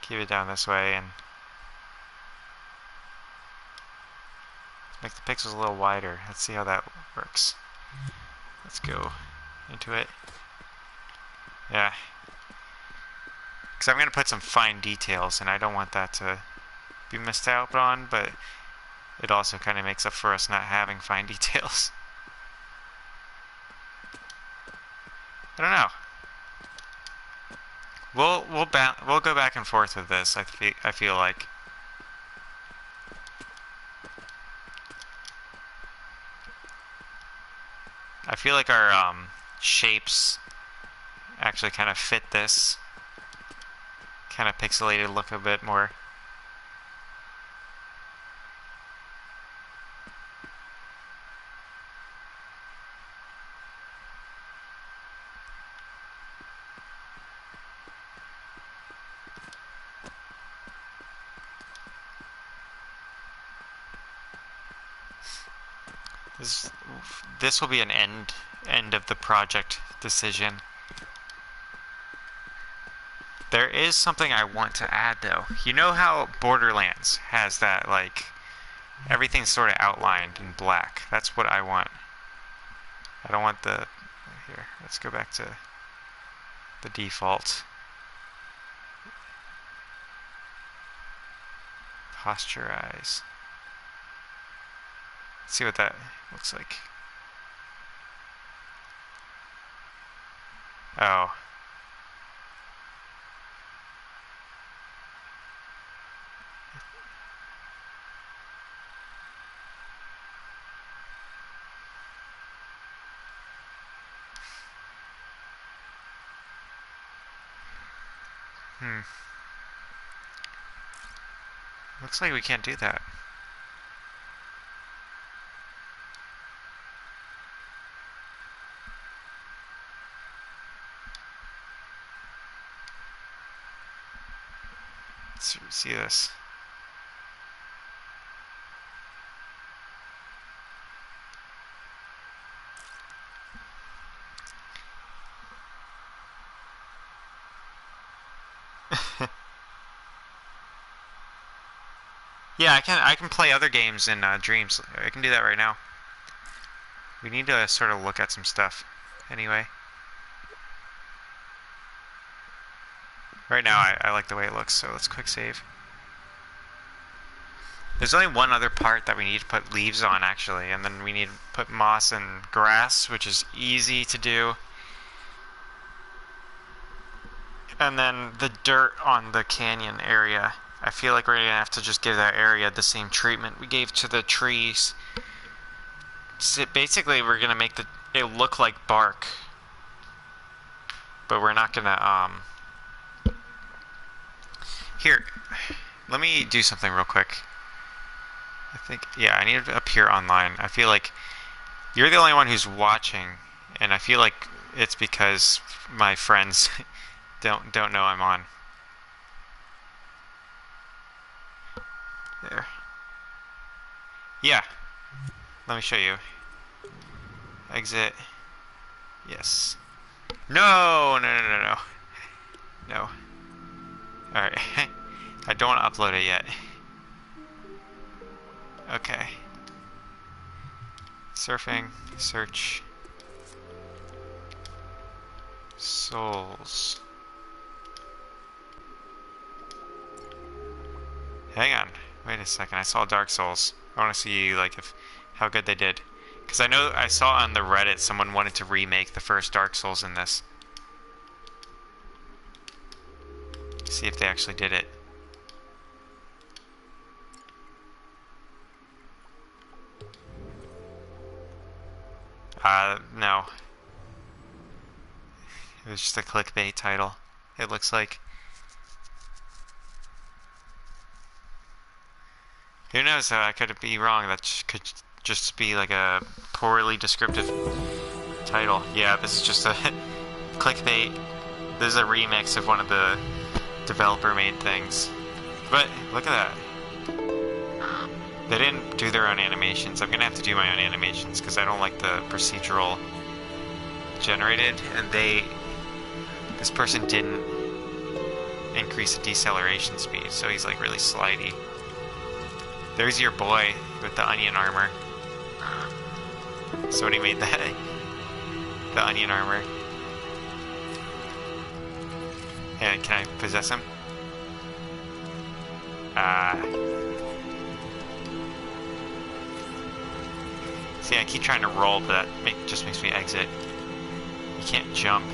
Keep it down this way and make the pixels a little wider. Let's see how that works. Let's go into it. Yeah. Because I'm going to put some fine details and I don't want that to be missed out on, but it also kind of makes up for us not having fine details. I don't know. We'll go back and forth with this. I feel like. I feel like our shapes actually kind of fit this kind of pixelated look a bit more. This will be an end of the project decision. There is something I want to add though. You know how Borderlands has that like everything's sort of outlined in black. That's what I want. I don't want the here. Let's go back to the default. Posturize. Let's see what that looks like. Oh. Looks like we can't do that. Let's see this. Yeah, I can play other games in Dreams. I can do that right now. We need to sort of look at some stuff anyway. Right now I like the way it looks, so let's quick save. There's only one other part that we need to put leaves on actually, and then we need to put moss and grass, which is easy to do. And then the dirt on the canyon area. I feel like we're gonna have to just give that area the same treatment we gave to the trees. So basically, we're gonna make it look like bark, but we're not gonna Here, let me do something real quick. I think, yeah, I need to appear online. I feel like you're the only one who's watching, and I feel like it's because my friends don't know I'm on. There. Yeah. Let me show you. Exit. Yes. No, no, no, no, no. No. Alright. I don't want to upload it yet. Okay. Surfing. Search. Souls. Hang on. Wait a second. I saw Dark Souls. I want to see like how good they did. Because I know I saw on the Reddit someone wanted to remake the first Dark Souls in this. See if they actually did it. No. It was just a clickbait title, it looks like. Who knows, I could be wrong. That could just be like a poorly descriptive title. Yeah, this is just a clickbait. This is a remix of one of the developer-made things. But, look at that. They didn't do their own animations. I'm gonna have to do my own animations because I don't like the procedural generated, and this person didn't increase the deceleration speed, so he's like really slidey. There's your boy with the onion armor. Somebody made that. The onion armor. And can I possess him? See, I keep trying to roll, but that just makes me exit. You can't jump.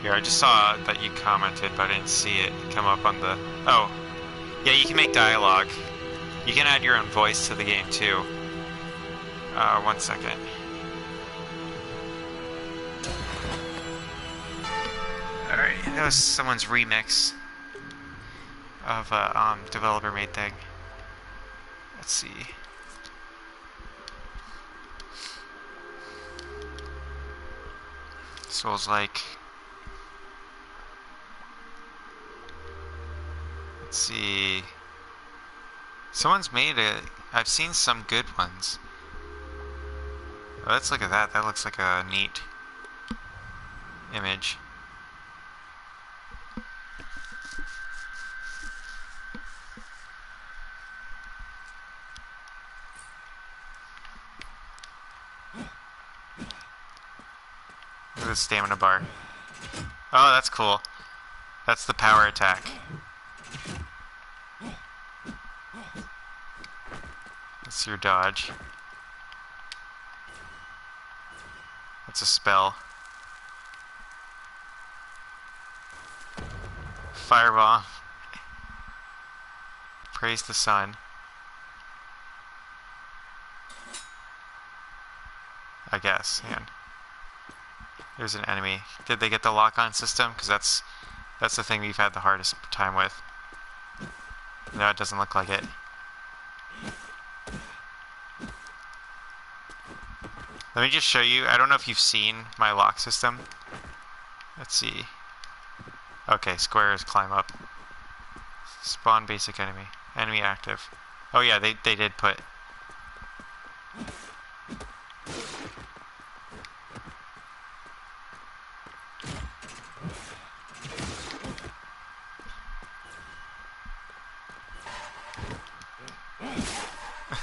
Here, I just saw that you commented, but I didn't see it come up on the... Oh. Yeah, you can make dialogue. You can add your own voice to the game, too. 1 second. Alright, that was someone's remix of a developer-made thing. Let's see. Souls-like. Let's see. Someone's made it. I've seen some good ones. Oh, let's look at that. That looks like a neat image. Look at the stamina bar. Oh, that's cool. That's the power attack. That's your dodge. That's a spell. Fireball. Praise the sun. I guess, man. There's an enemy. Did they get the lock-on system? Because that's the thing we've had the hardest time with. No, it doesn't look like it. Let me just show you. I don't know if you've seen my lock system. Let's see. Okay, squares climb up. Spawn basic enemy. Enemy active. Oh yeah, they did put.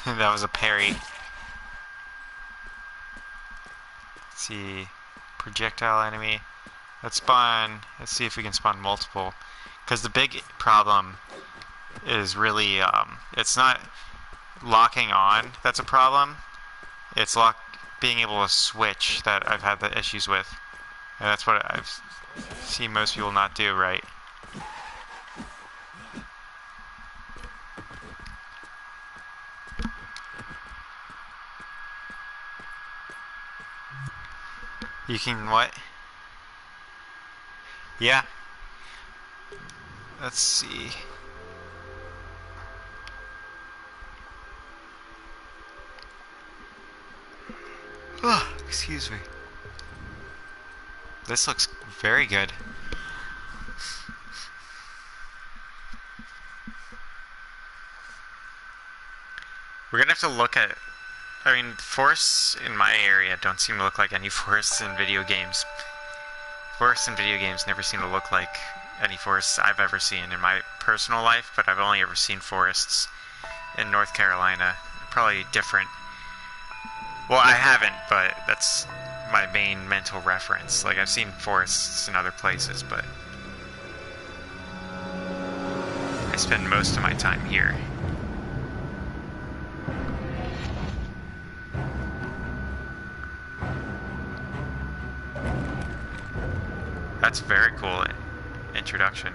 That was a parry. Let's see. Projectile enemy. Let's see if we can spawn multiple. Because the big problem is really, it's not locking on that's a problem. It's being able to switch that I've had the issues with. And that's what I've seen most people not do right. You can what? Yeah. Let's see. Oh, excuse me. This looks very good. We're gonna have to look at... I mean, forests in my area don't seem to look like any forests in video games. Forests in video games never seem to look like any forests I've ever seen in my personal life, but I've only ever seen forests in North Carolina. Probably different. Well, I haven't, but that's my main mental reference. Like, I've seen forests in other places, but I spend most of my time here. That's a very cool introduction.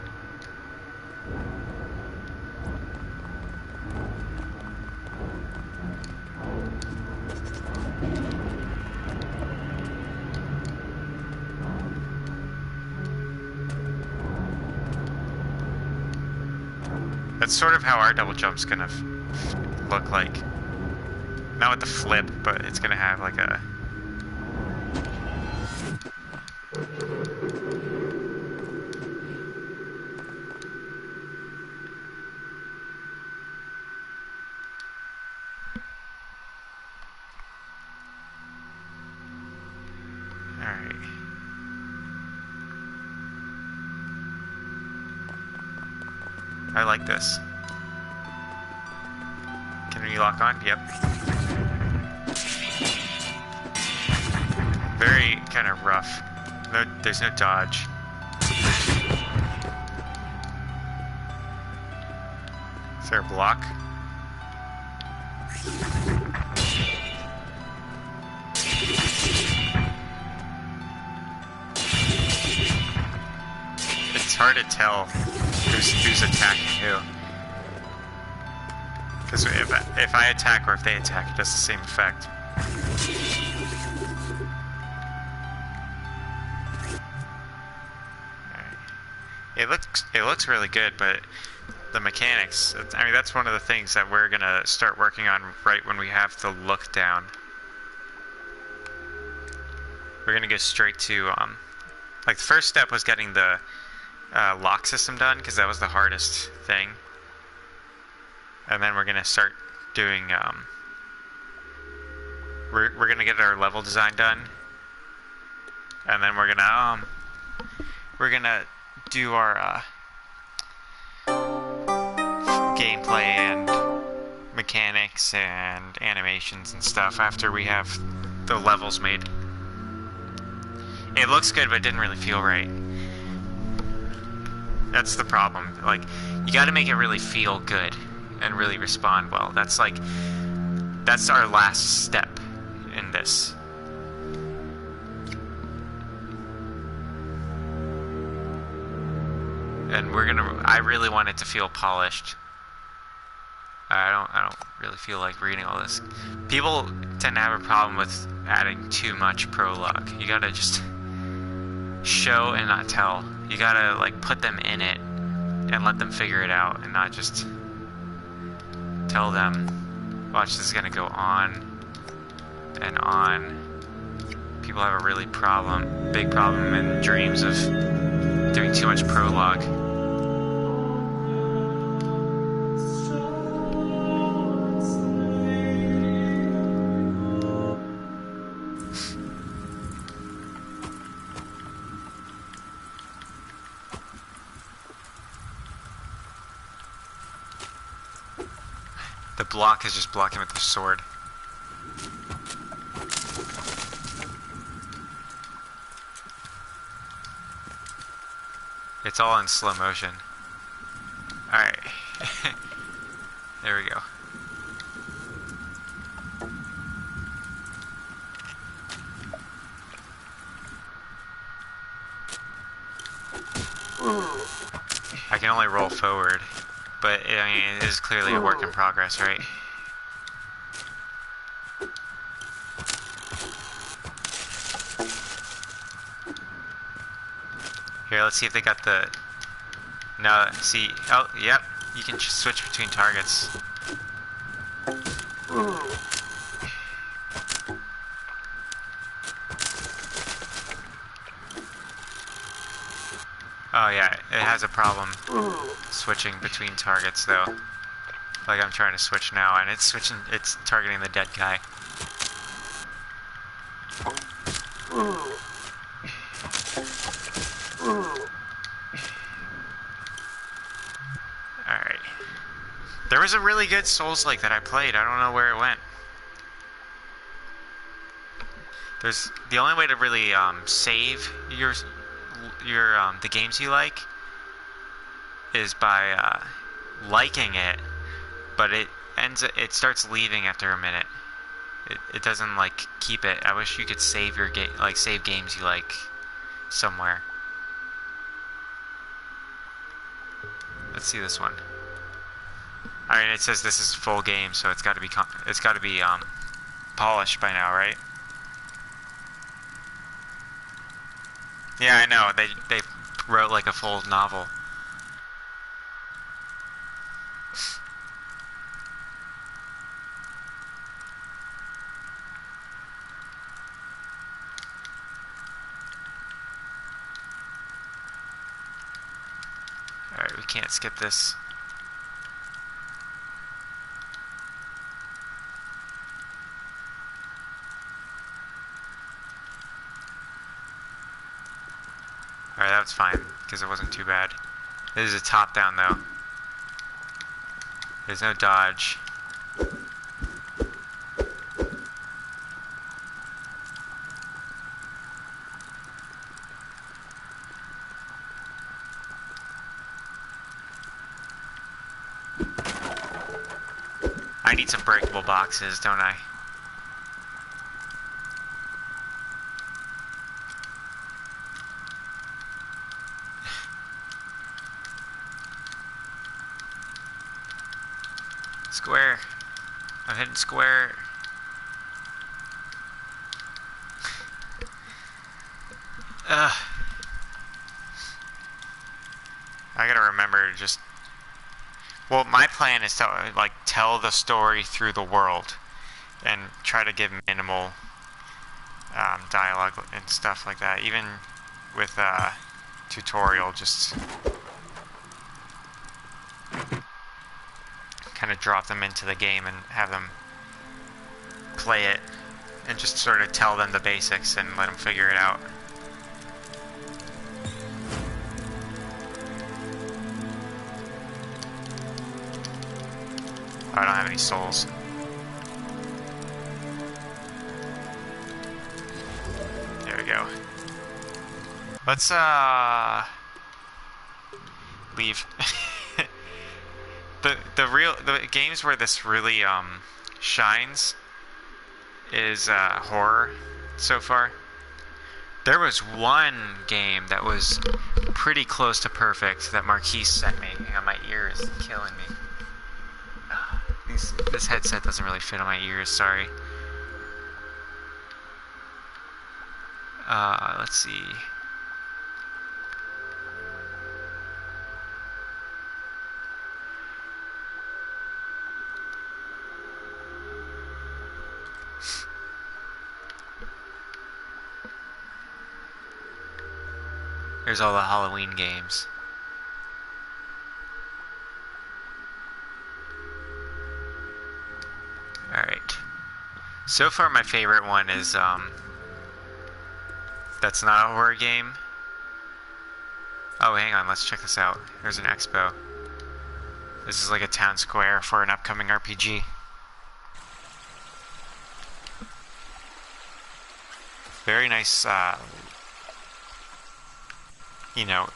That's sort of how our double jump's gonna look like. Not with the flip, but it's gonna have like a... Alright. I like this. Can we lock on? Yep. Very kind of rough. No, there's no dodge. Is there a block? It's hard to tell who's attacking who. Because if I attack or if they attack, it does the same effect. It looks really good, but the mechanics, I mean, that's one of the things that we're gonna start working on right when we have the look down. We're gonna go straight to, like, the first step was getting the lock system done, because that was the hardest thing. And then we're gonna start doing, we're gonna get our level design done. And then we're gonna do our, gameplay and mechanics and animations and stuff after we have the levels made. It looks good, but it didn't really feel right. That's the problem. Like, you gotta make it really feel good and really respond well. That's our last step in this. And I really want it to feel polished. I don't really feel like reading all this. People tend to have a problem with adding too much prologue. You gotta just show and not tell. You gotta, like, put them in it and let them figure it out and not just tell them, watch, this is gonna go on and on. People have a really big problem in dreams of doing too much prologue. The block is just blocking with the sword. It's all in slow motion. Alright. There we go. I can only roll forward, but I mean, it is clearly a work in progress, right? Here, let's see if they got the... No, see... Oh, yep. You can just switch between targets. Oh yeah, it has a problem switching between targets though. Like I'm trying to switch now and it's targeting the dead guy. Alright. There was a really good Souls-like that I played. I don't know where it went. There's the only way to really save your the games you like is by liking it, but it starts leaving after a minute. It doesn't like keep it. I wish you could save your game, like save games you like somewhere. Let's see this one. I mean, it says this is full game, so it's got to be polished by now, right? Yeah, I know. They wrote like a full novel. Alright, we can't skip this. Alright, that was fine, because it wasn't too bad. This is a top-down, though. There's no dodge. I need some breakable boxes, don't I? Square. I'm hitting square. Ugh. I gotta remember to just... Well, my plan is to like tell the story through the world and try to give minimal dialogue and stuff like that. Even with tutorial, just kind of drop them into the game and have them play it and just sort of tell them the basics and let them figure it out. I don't have any souls. There we go. Let's leave. the games where this really shines is horror so far. There was one game that was pretty close to perfect that Marquise sent me. Hang on, my ear is killing me. This headset doesn't really fit on my ears, sorry. Let's see. There's all the Halloween games. Alright. So far my favorite one is, that's not a horror game. Oh, hang on, let's check this out. There's an expo. This is like a town square for an upcoming RPG. Very nice, you know,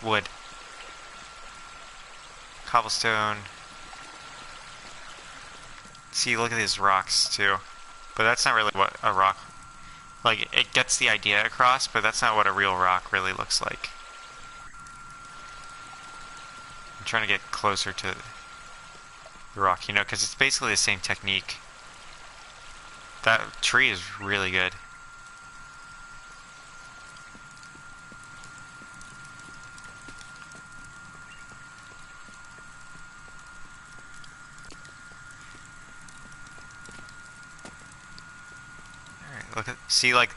wood. Cobblestone. See, look at these rocks too. But that's not really what a rock... Like, it gets the idea across, but that's not what a real rock really looks like. I'm trying to get closer to the rock, you know, because it's basically the same technique. That tree is really good. Alright, look at... See, like,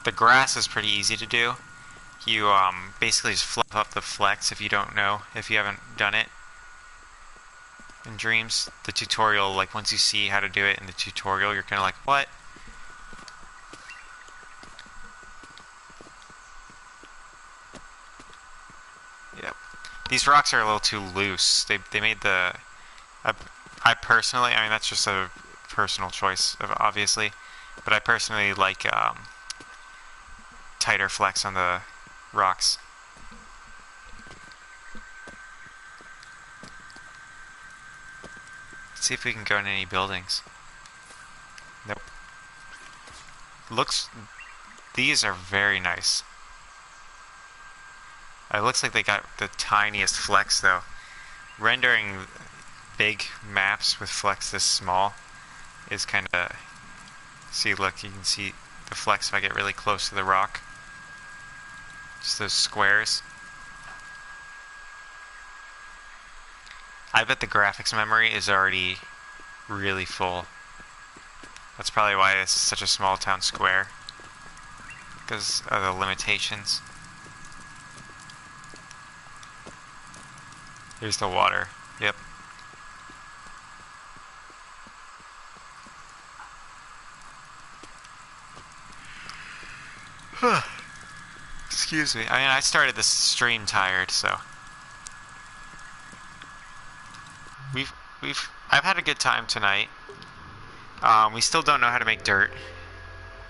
the grass is pretty easy to do. You, basically just fluff up the flex if you don't know, if you haven't done it in Dreams. The tutorial, like, once you see how to do it in the tutorial, you're kind of like, what? Yep. These rocks are a little too loose. They made the... I personally, I mean, that's just a personal choice, obviously, but I personally like, tighter flex on the rocks. Let's see if we can go in any buildings. Nope. These are very nice. It looks like they got the tiniest flex though. Rendering big maps with flex this small is kind of... See, look, you can see the flex if I get really close to the rock. Just those squares. I bet the graphics memory is already really full. That's probably why this is such a small town square. Because of the limitations. Here's the water. Yep. Excuse me. I mean, I started this stream tired, so I've had a good time tonight. We still don't know how to make dirt,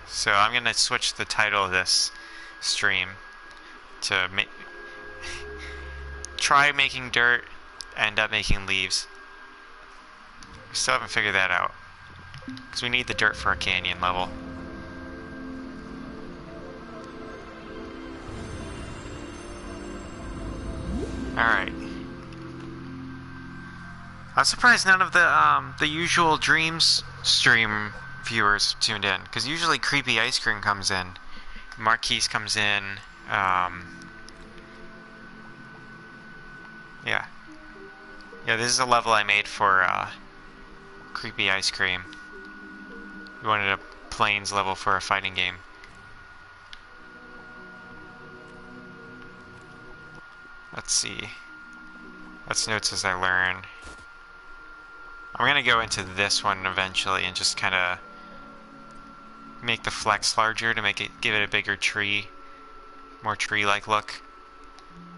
so I'm gonna switch the title of this stream to try making dirt, end up making leaves. We still haven't figured that out because we need the dirt for a canyon level. Alright. I'm surprised none of the usual Dreams stream viewers tuned in, because usually Creepy Ice Cream comes in, Marquise comes in, yeah. Yeah, this is a level I made for Creepy Ice Cream. We wanted a plains level for a fighting game. Let's see. Let's notes as I learn. I'm gonna go into this one eventually and just kind of make the flex larger to give it a bigger tree, more tree-like look.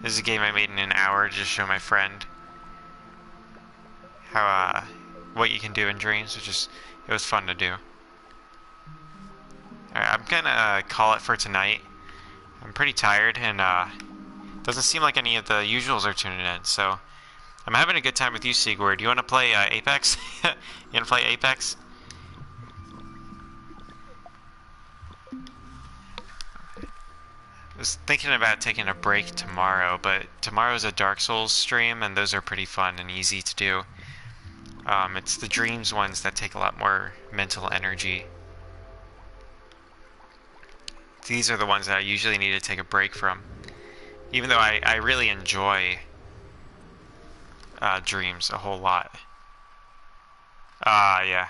This is a game I made in an hour to just show my friend how what you can do in Dreams, it was fun to do. Alright, I'm gonna call it for tonight. I'm pretty tired and doesn't seem like any of the usuals are tuning in, so I'm having a good time with you, Sigurd. You want to play Apex? You want to play Apex? I was thinking about taking a break tomorrow, but tomorrow's a Dark Souls stream, and those are pretty fun and easy to do. It's the Dreams ones that take a lot more mental energy. These are the ones that I usually need to take a break from. Even though I really enjoy Dreams a whole lot. Yeah.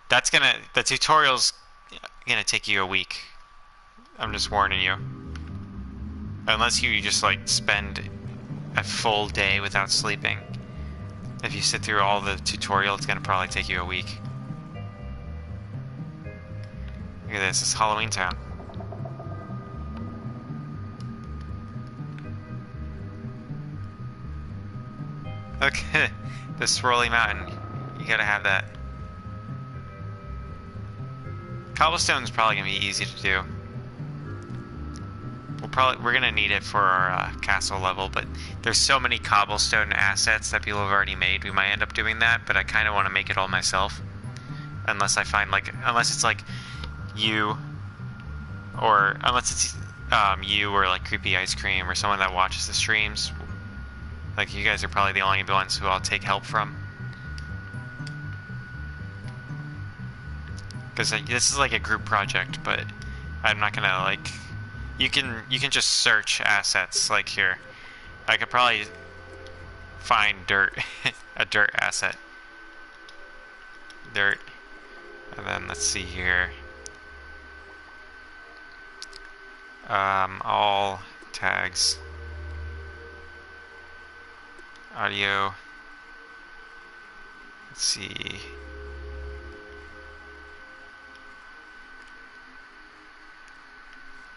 The tutorial's gonna take you a week. I'm just warning you. Unless you just like spend a full day without sleeping. If you sit through all the tutorial, it's gonna probably take you a week. Look at this, it's Halloween Town. Okay, the swirly mountain. You gotta have that. Cobblestone's probably gonna be easy to do. We'll we're gonna need it for our castle level, but there's so many cobblestone assets that people have already made. We might end up doing that, but I kind of want to make it all myself, unless I find unless it's like you, or unless it's you or like Creepy Ice Cream or someone that watches the streams. Like, you guys are probably the only ones who I'll take help from. Because this is like a group project, but I'm not gonna like... You can just search assets, like here. I could probably find dirt, a dirt asset. Dirt. And then let's see here. All tags. Audio. Let's see.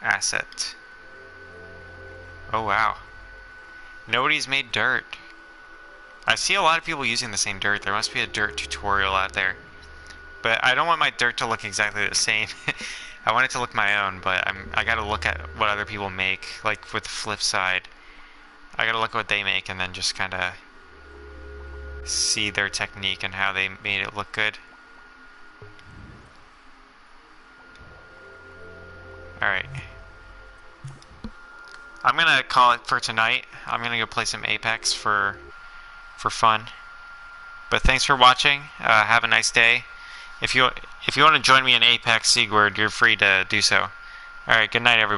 Asset. Oh wow. Nobody's made dirt. I see a lot of people using the same dirt. There must be a dirt tutorial out there. But I don't want my dirt to look exactly the same. I want it to look my own, but I gotta look at what other people make. Like with the flip side, I gotta look at what they make and then just kinda see their technique and how they made it look good. Alright. I'm gonna call it for tonight. I'm gonna go play some Apex for fun. But thanks for watching. Have a nice day. If you want to join me in Apex Sigurd, you're free to do so. Alright, good night everybody.